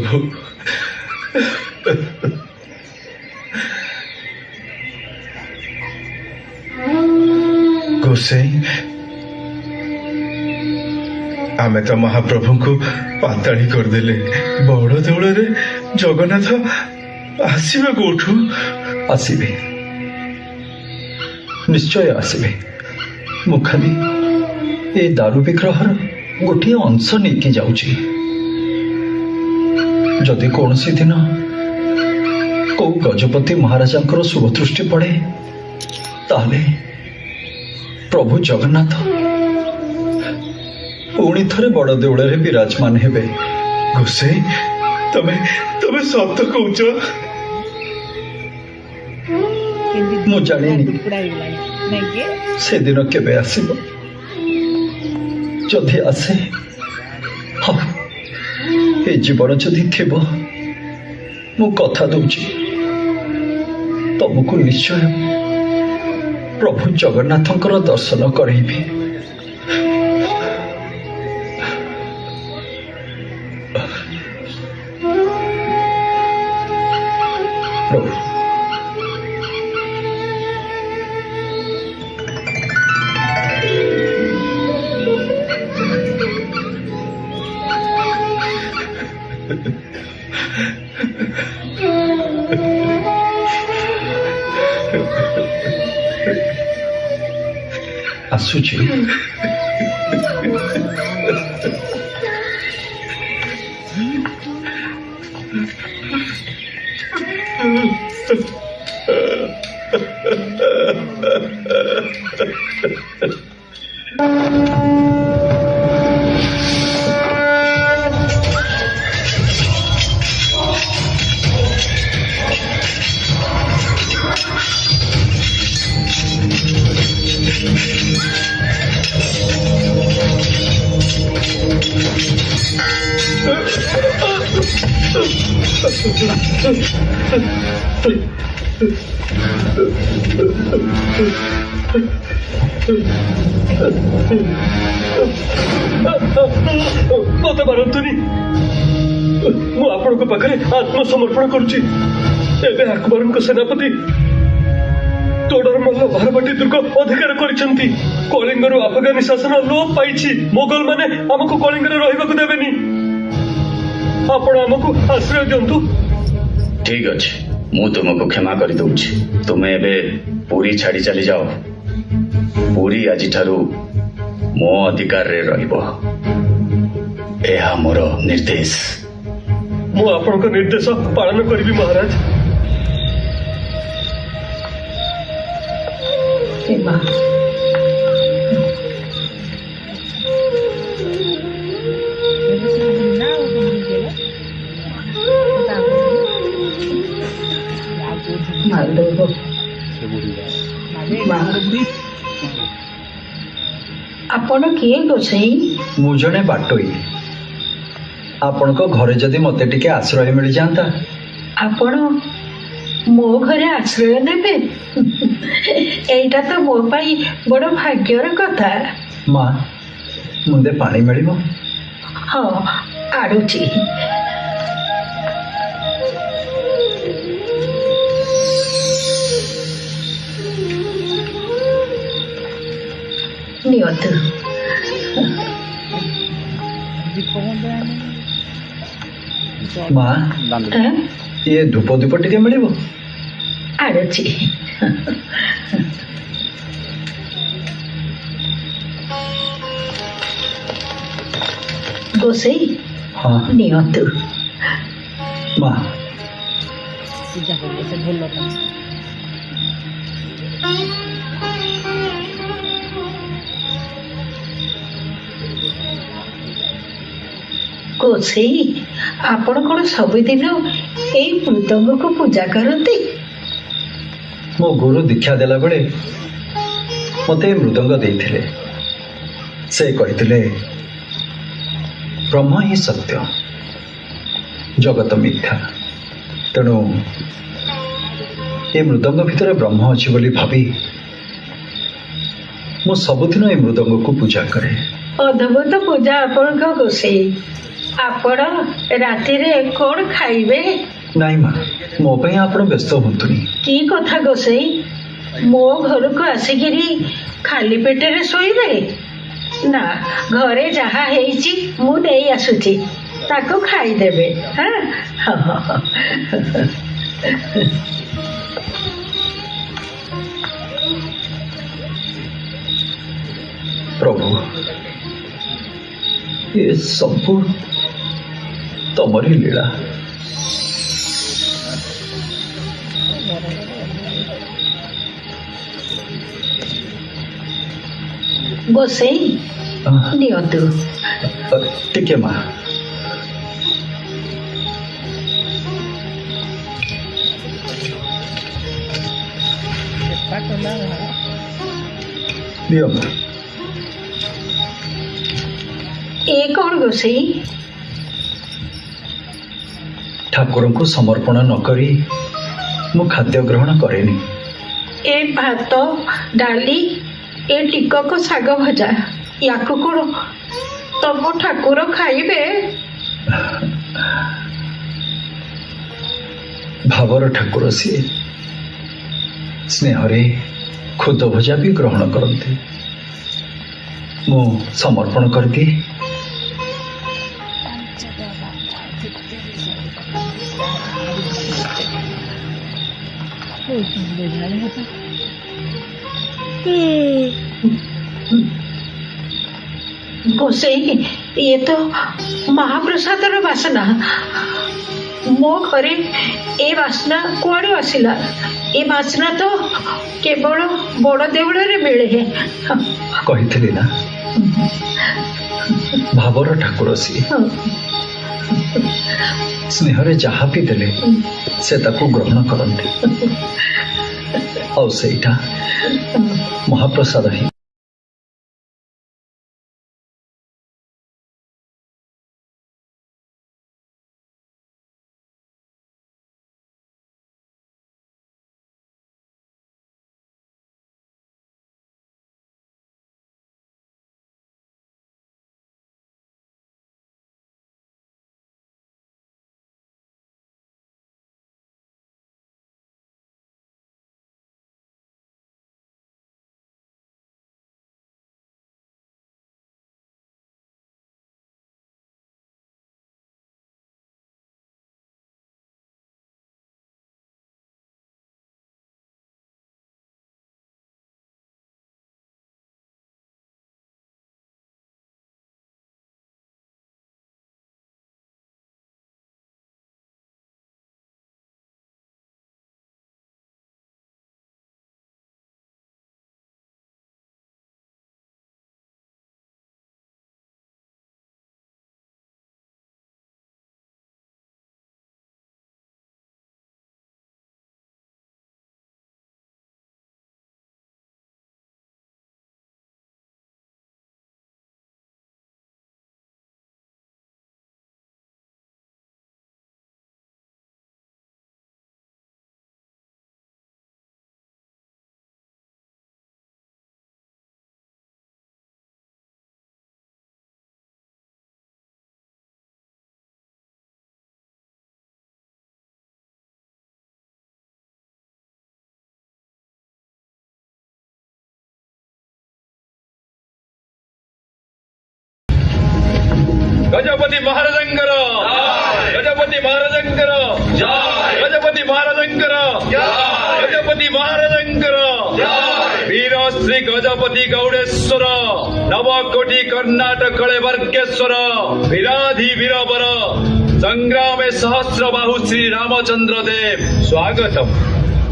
प्रभु। गोसाई आमे तो महाप्रभु को पाताड़ी करदेले बड़ देवल जगन्नाथ आसवे कोठू आसवे निश्चय आसवे मु खाली ए दारू विग्रहर गोटे अंश नहीं जाऊची जदि कौन सी दिन कौ गजपति महाराजा शुभ दृष्टि पड़े ताले प्रभु जगन्नाथ पुणी थे बड़ देवल विराजमान हेबे। गोसाई तमे तमे सत कहूच मु जानी से दिन केबे आसीबो जदि आसे ए जीवन जदि थिबो मु कथा दूची तुमको निश्चय प्रभु जगन्नाथंकर दर्शन करैबी। प्रभु आसुची मत मारतुनि मु आपण पाखे आत्मसमर्पण करुच्ची। अकबर सेनापति तोडरमल्ल भारबाटी दुर्ग अधिकार करिसेंती। कलिंगर अफगानी शासन लोप पाई। मोगल माने हमको कलिंगर रहिबाकु देबेनी। आपण हमको आश्रय दिंतु। ठीक अच्छे मु तुमको क्षमा कर दूची। तुम्हें एबे पूरी छाड़ी चली जाओ। पूरी आज मो अधिकार रे रहिबो। एहा मोर निर्देश। मु आपण को निर्देश पालन करिबी महाराज। आपण किए गोसाई? मु जने बाटोई। आपण को घरे जदि मते टिके आश्रय मिल जाता। आपण मो घरे आश्रय देबे? एटा तो मो पाई बड़ भाग्यर कथा। मां मुंदे पानी मिलिबो? हाँ आड़ुची। नियतु मां ये धूप दीप टिके मिलिबो? आड़ुची। गोसाई हाँ नियतु मां गोसाई आपण कौन सबुदिन एई मृदंग को पूजा करती? मो गुरु दीक्षा देला बेले मते मृदंग देइथिले। से कहिथिले ब्रह्म ही सत्य जगत मिथ्या। तेणु ए मृदंग भितर ब्रह्म अछि बोली भाबी मो सबुदिन ए मृदंग को पूजा करे। अद्भुत पूजा आपण को गोसाई। ଆପଣ ରାତିରେ କଣ ଖାଇବେ? ନାଇଁ ମା, ମୋ ପାଇଁ ଆପଣ ବ୍ୟସ୍ତ ହୁଅନ୍ତୁନି। କି କଥା ଗୋସେଇ, ମୋ ଘରକୁ ଆସିକିରି ଖାଲି ପେଟରେ ଶୋଇବେ ନା? ଘରେ ଯାହା ହେଇଛି ମୁଁ ନେଇ ଆସୁଛି, ତାକୁ ଖାଇଦେବେ। ପ୍ରଭୁ, ଏ ସବୁ ତମରି ଲୀଳା। ଗୋସେଇ ନିଅନ୍ତୁ। ଟିକେ ମା। ଦିଅ ମା। ଏ କଣ ଗୋସେଇ? ଠାକୁରଙ୍କୁ ସମର୍ପଣ ନ କରି ମୁଁ ଖାଦ୍ୟ ଗ୍ରହଣ କରେନି। ଏ ଭାତ, ଡାଲି, ଏ ଟିକକ ଶାଗ ଭଜା, ୟାକୁ କଣ ତମ ଠାକୁର ଖାଇବେ? ଭାବର ଠାକୁର ସିଏ, ସ୍ନେହରେ ଖୁଦ ଭଜା ବି ଗ୍ରହଣ କରନ୍ତି। ମୁଁ ସମର୍ପଣ କରିଦିଏ। ଗୋସେଇ, ଇଏ ତ ମହାପ୍ରସାଦର ବାସନା। ମୋ ଘରେ ଏ ବାସ୍ନା କୁଆଡୁ ଆସିଲା? ଏ ବାସ୍ନା ତ କେବଳ ବଡ ଦେଉଳରେ ମିଳେ। କହିଥିଲି ନା, ଭାବର ଠାକୁର ସିଏ। ସ୍ନେହରେ ଯାହା ବି ଦେଲେ ସେ ତାକୁ ଗ୍ରହଣ କରନ୍ତି, ଆଉ ସେଇଟା ମହାପ୍ରସାଦ ହିଁ। गजपति महाराजंकर, गजपति महाराजंकर, गजपति महाराजंकर, गजपति महाराजंकर, वीर श्री गजपति गौडेश्वर, नवकोटि कर्णाटक वर्गेश्वर, वीराधि वीरवर, संग्राम सहस्र बाहु श्री रामचंद्र देव स्वागतम।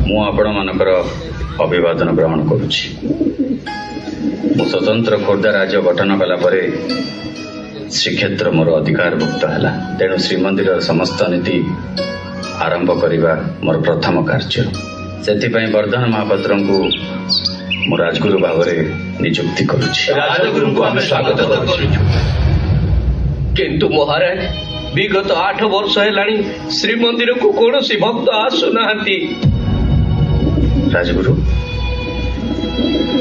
ମୁଁ ଆପଣମାନଙ୍କର ଅଭିବାଦନ ଗ୍ରହଣ କରୁଛି। ମୁଁ ସ୍ୱତନ୍ତ୍ର ଖୋର୍ଦ୍ଧା ରାଜ୍ୟ ଗଠନ କଲା ପରେ ଶ୍ରୀକ୍ଷେତ୍ର ମୋର ଅଧିକାରଭୁକ୍ତ ହେଲା, ତେଣୁ ଶ୍ରୀମନ୍ଦିରର ସମସ୍ତ ନୀତି ଆରମ୍ଭ କରିବା ମୋର ପ୍ରଥମ କାର୍ଯ୍ୟ। ସେଥିପାଇଁ ବର୍ଦ୍ଧନ ମହାପାତ୍ରଙ୍କୁ ମୁଁ ରାଜଗୁରୁ ଭାବରେ ନିଯୁକ୍ତି କରୁଛି। ରାଜଗୁରୁଙ୍କୁ ଆମେ ସ୍ୱାଗତ କରୁଛୁ। କିନ୍ତୁ ମହାରାଜ, ବିଗତ 8 ବର୍ଷ ହେଲାଣି ଶ୍ରୀମନ୍ଦିରକୁ କୌଣସି ଭକ୍ତ ଆସୁନାହାନ୍ତି। ରାଜଗୁରୁ,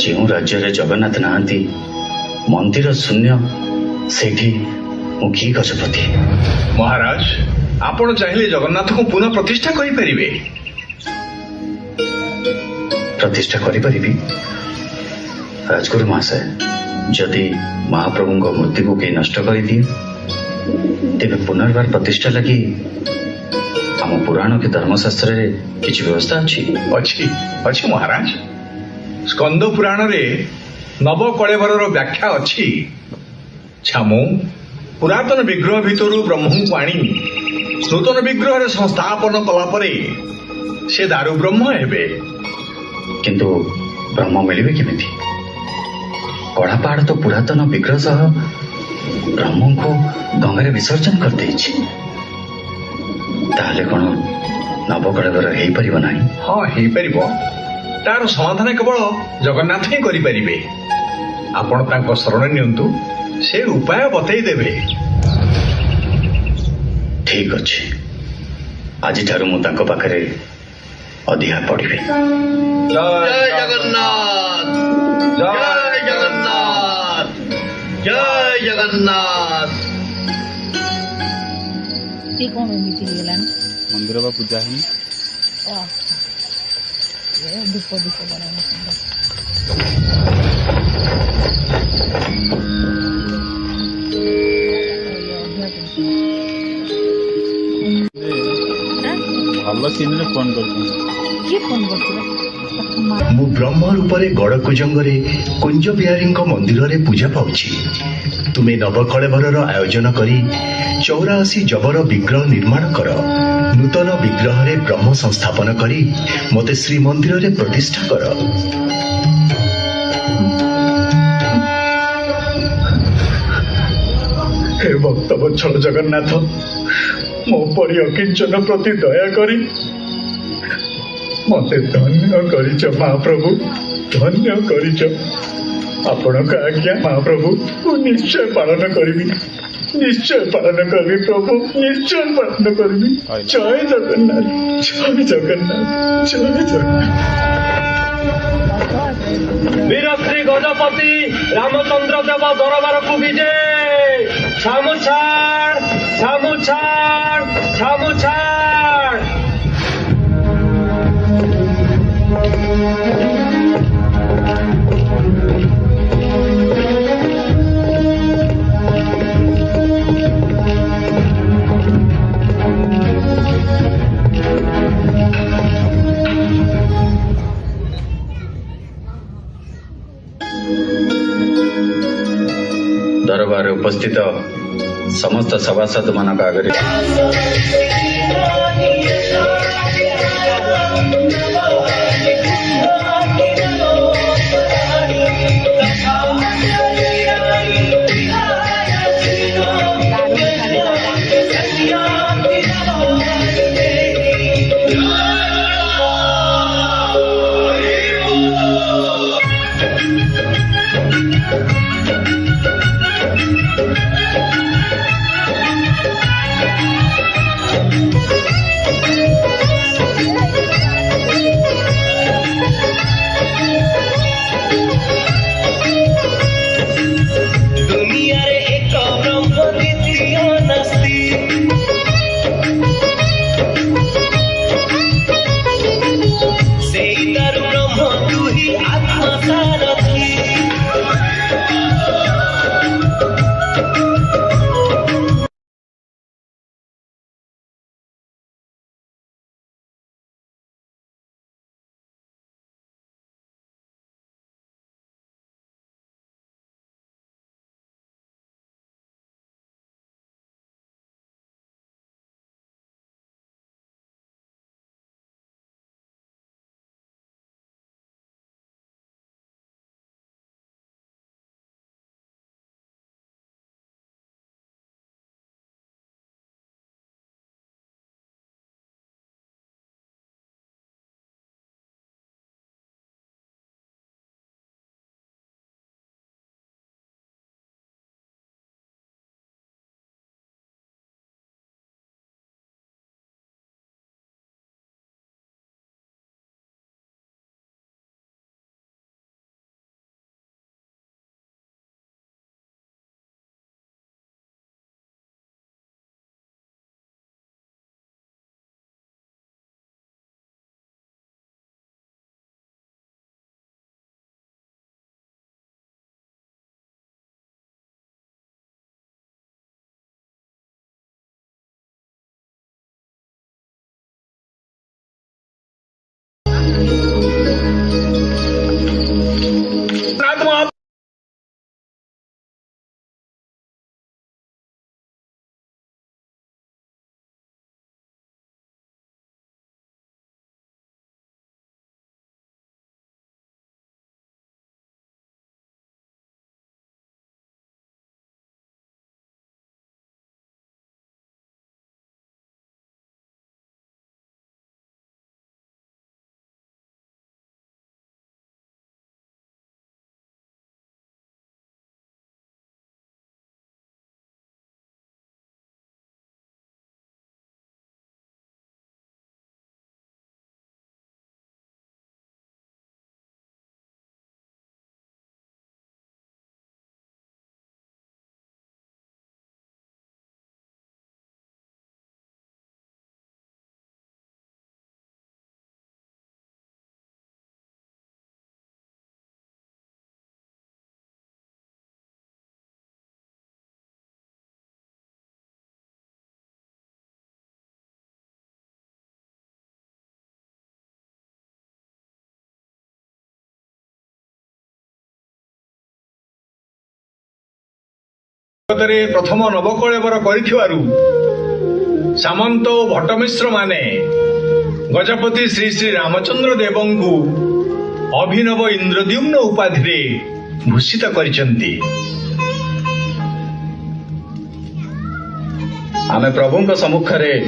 ଯେଉଁ ରାଜ୍ୟରେ ଜଗନ୍ନାଥ ନାହାନ୍ତି, ମନ୍ଦିର ଶୂନ୍ୟ, ସେଇଠି ମୁଁ କି ଗଜପତି? ମହାରାଜ ଆପଣ ଚାହିଁଲେ ଜଗନ୍ନାଥଙ୍କୁ ପୁନଃ ପ୍ରତିଷ୍ଠା କରିପାରିବେ। ପ୍ରତିଷ୍ଠା କରିପାରିବି? ରାଜଗୁରୁ ମହାଶୟ, ଯଦି ମହାପ୍ରଭୁଙ୍କ ମୂର୍ତ୍ତିକୁ କେହି ନଷ୍ଟ କରିଦିଏ ତେବେ ପୁନର୍ବାର ପ୍ରତିଷ୍ଠା ଲାଗି ଆମ ପୁରାଣ କି ଧର୍ମଶାସ୍ତ୍ରରେ କିଛି ବ୍ୟବସ୍ଥା ଅଛି? ଅଛି ମହାରାଜ। ସ୍କନ୍ଦ ପୁରାଣରେ ନବକଳେବରର ବ୍ୟାଖ୍ୟା ଅଛି। ଛାମୁ ପୁରାତନ ବିଗ୍ରହ ଭିତରୁ ବ୍ରହ୍ମଙ୍କୁ ଆଣି ନୂତନ ବିଗ୍ରହରେ ସଂସ୍ଥାପନ କଲା ପରେ ସେ ଦାରୁ ବ୍ରହ୍ମ ହେବେ। କିନ୍ତୁ ବ୍ରହ୍ମ ମିଳିବେ କେମିତି? କଳାପାହାଡ଼ ତ ପୁରାତନ ବିଗ୍ରହ ସହ ବ୍ରହ୍ମଙ୍କୁ ଗଙ୍ଗାରେ ବିସର୍ଜନ କରିଦେଇଛି। ତାହେଲେ କ'ଣ ନବକଳେବର ହେଇପାରିବ ନାହିଁ? ହଁ, ହେଇପାରିବ। ତାର ସମାଧାନ କେବଳ ଜଗନ୍ନାଥ ହିଁ କରିପାରିବେ। ଆପଣ ତାଙ୍କ ଶରଣ ନିଅନ୍ତୁ, ସେ ଉପାୟ ବତେଇ ଦେବେ। ଠିକ ଅଛି, ଆଜିଠାରୁ ମୁଁ ତାଙ୍କ ପାଖରେ ଅଧିକା ପଡ଼ିବି। ଜୟ ଜଗନ୍ନାଥ, ଜୟ ଜଗନ୍ନାଥ, ଜୟ ଜଗନ୍ନାଥ। ସେ କ'ଣ ଏମିତି ହେଇଗଲାଣି? ମନ୍ଦିର ବା ପୂଜା ହେଇନି। ଧୂପ ଧୂପ ଭଲ ସିନରେ ଫୋନ କରୁଛନ୍ତି। କିଏ ଫୋନ କରୁଥିଲା? ମୁଁ ବ୍ରହ୍ମ ରୂପରେ ଗଡ଼କୁଜଙ୍ଗରେ କୁଞ୍ଜ ବିହାରୀଙ୍କ ମନ୍ଦିରରେ ପୂଜା ପାଉଛି। ତୁମେ ନବକଳେବରର ଆୟୋଜନ କରି 84 ଯବର ବିଗ୍ରହ ନିର୍ମାଣ କର। ନୂତନ ବିଗ୍ରହରେ ବ୍ରହ୍ମ ସଂସ୍ଥାପନ କରି ମୋତେ ଶ୍ରୀମନ୍ଦିରରେ ପ୍ରତିଷ୍ଠା କର। ହେ ଭକ୍ତ ବତ୍ସଳ ଜଗନ୍ନାଥ, ମୋ ପରି ଅକିଞ୍ଚନ ପ୍ରତି ଦୟାକରି ମତେ ଧନ୍ୟ କରିଛ ମହାପ୍ରଭୁ, ଧନ୍ୟ କରିଛ। ଆପଣଙ୍କ ଆଜ୍ଞା ମହାପ୍ରଭୁ ମୁଁ ନିଶ୍ଚୟ ପାଳନ କରିବି, ନିଶ୍ଚୟ ପାଳନ କରିବି ପ୍ରଭୁ, ନିଶ୍ଚୟ ପାଳନ କରିବି। ଜୟ ଜଗନ୍ନାଥ, ଜୟ ଜଗନ୍ନାଥ, ଜୟ ଜଗନ୍ନାଥ। ବୀର ଶ୍ରୀ ଗଜପତି ରାମଚନ୍ଦ୍ର ଦେବ ଦରବାରକୁ ବିଜେ। ଛାମୁଛାଡ଼, ଛାମୁଛାଡ଼, ଛାମୁଛାଡ଼। ଦରବାରରେ ଉପସ୍ଥିତ ସମସ୍ତ ସଭାସଦ ମାନଙ୍କ ଆଗରେ ଜଗତରେ ପ୍ରଥମ ନବକଳେବର କରିଥିବାରୁ ସାମନ୍ତ ଓ ଭଟ୍ଟମିଶ୍ର ମାନେ ଗଜପତି ଶ୍ରୀ ଶ୍ରୀ ରାମଚନ୍ଦ୍ର ଦେବଙ୍କୁ ଅଭିନବ ଇନ୍ଦ୍ରଦ୍ୟୁମ୍ନ ଉପାଧିରେ ଭୂଷିତ କରିଛନ୍ତି। ଆମେ ପ୍ରଭୁଙ୍କ ସମ୍ମୁଖରେ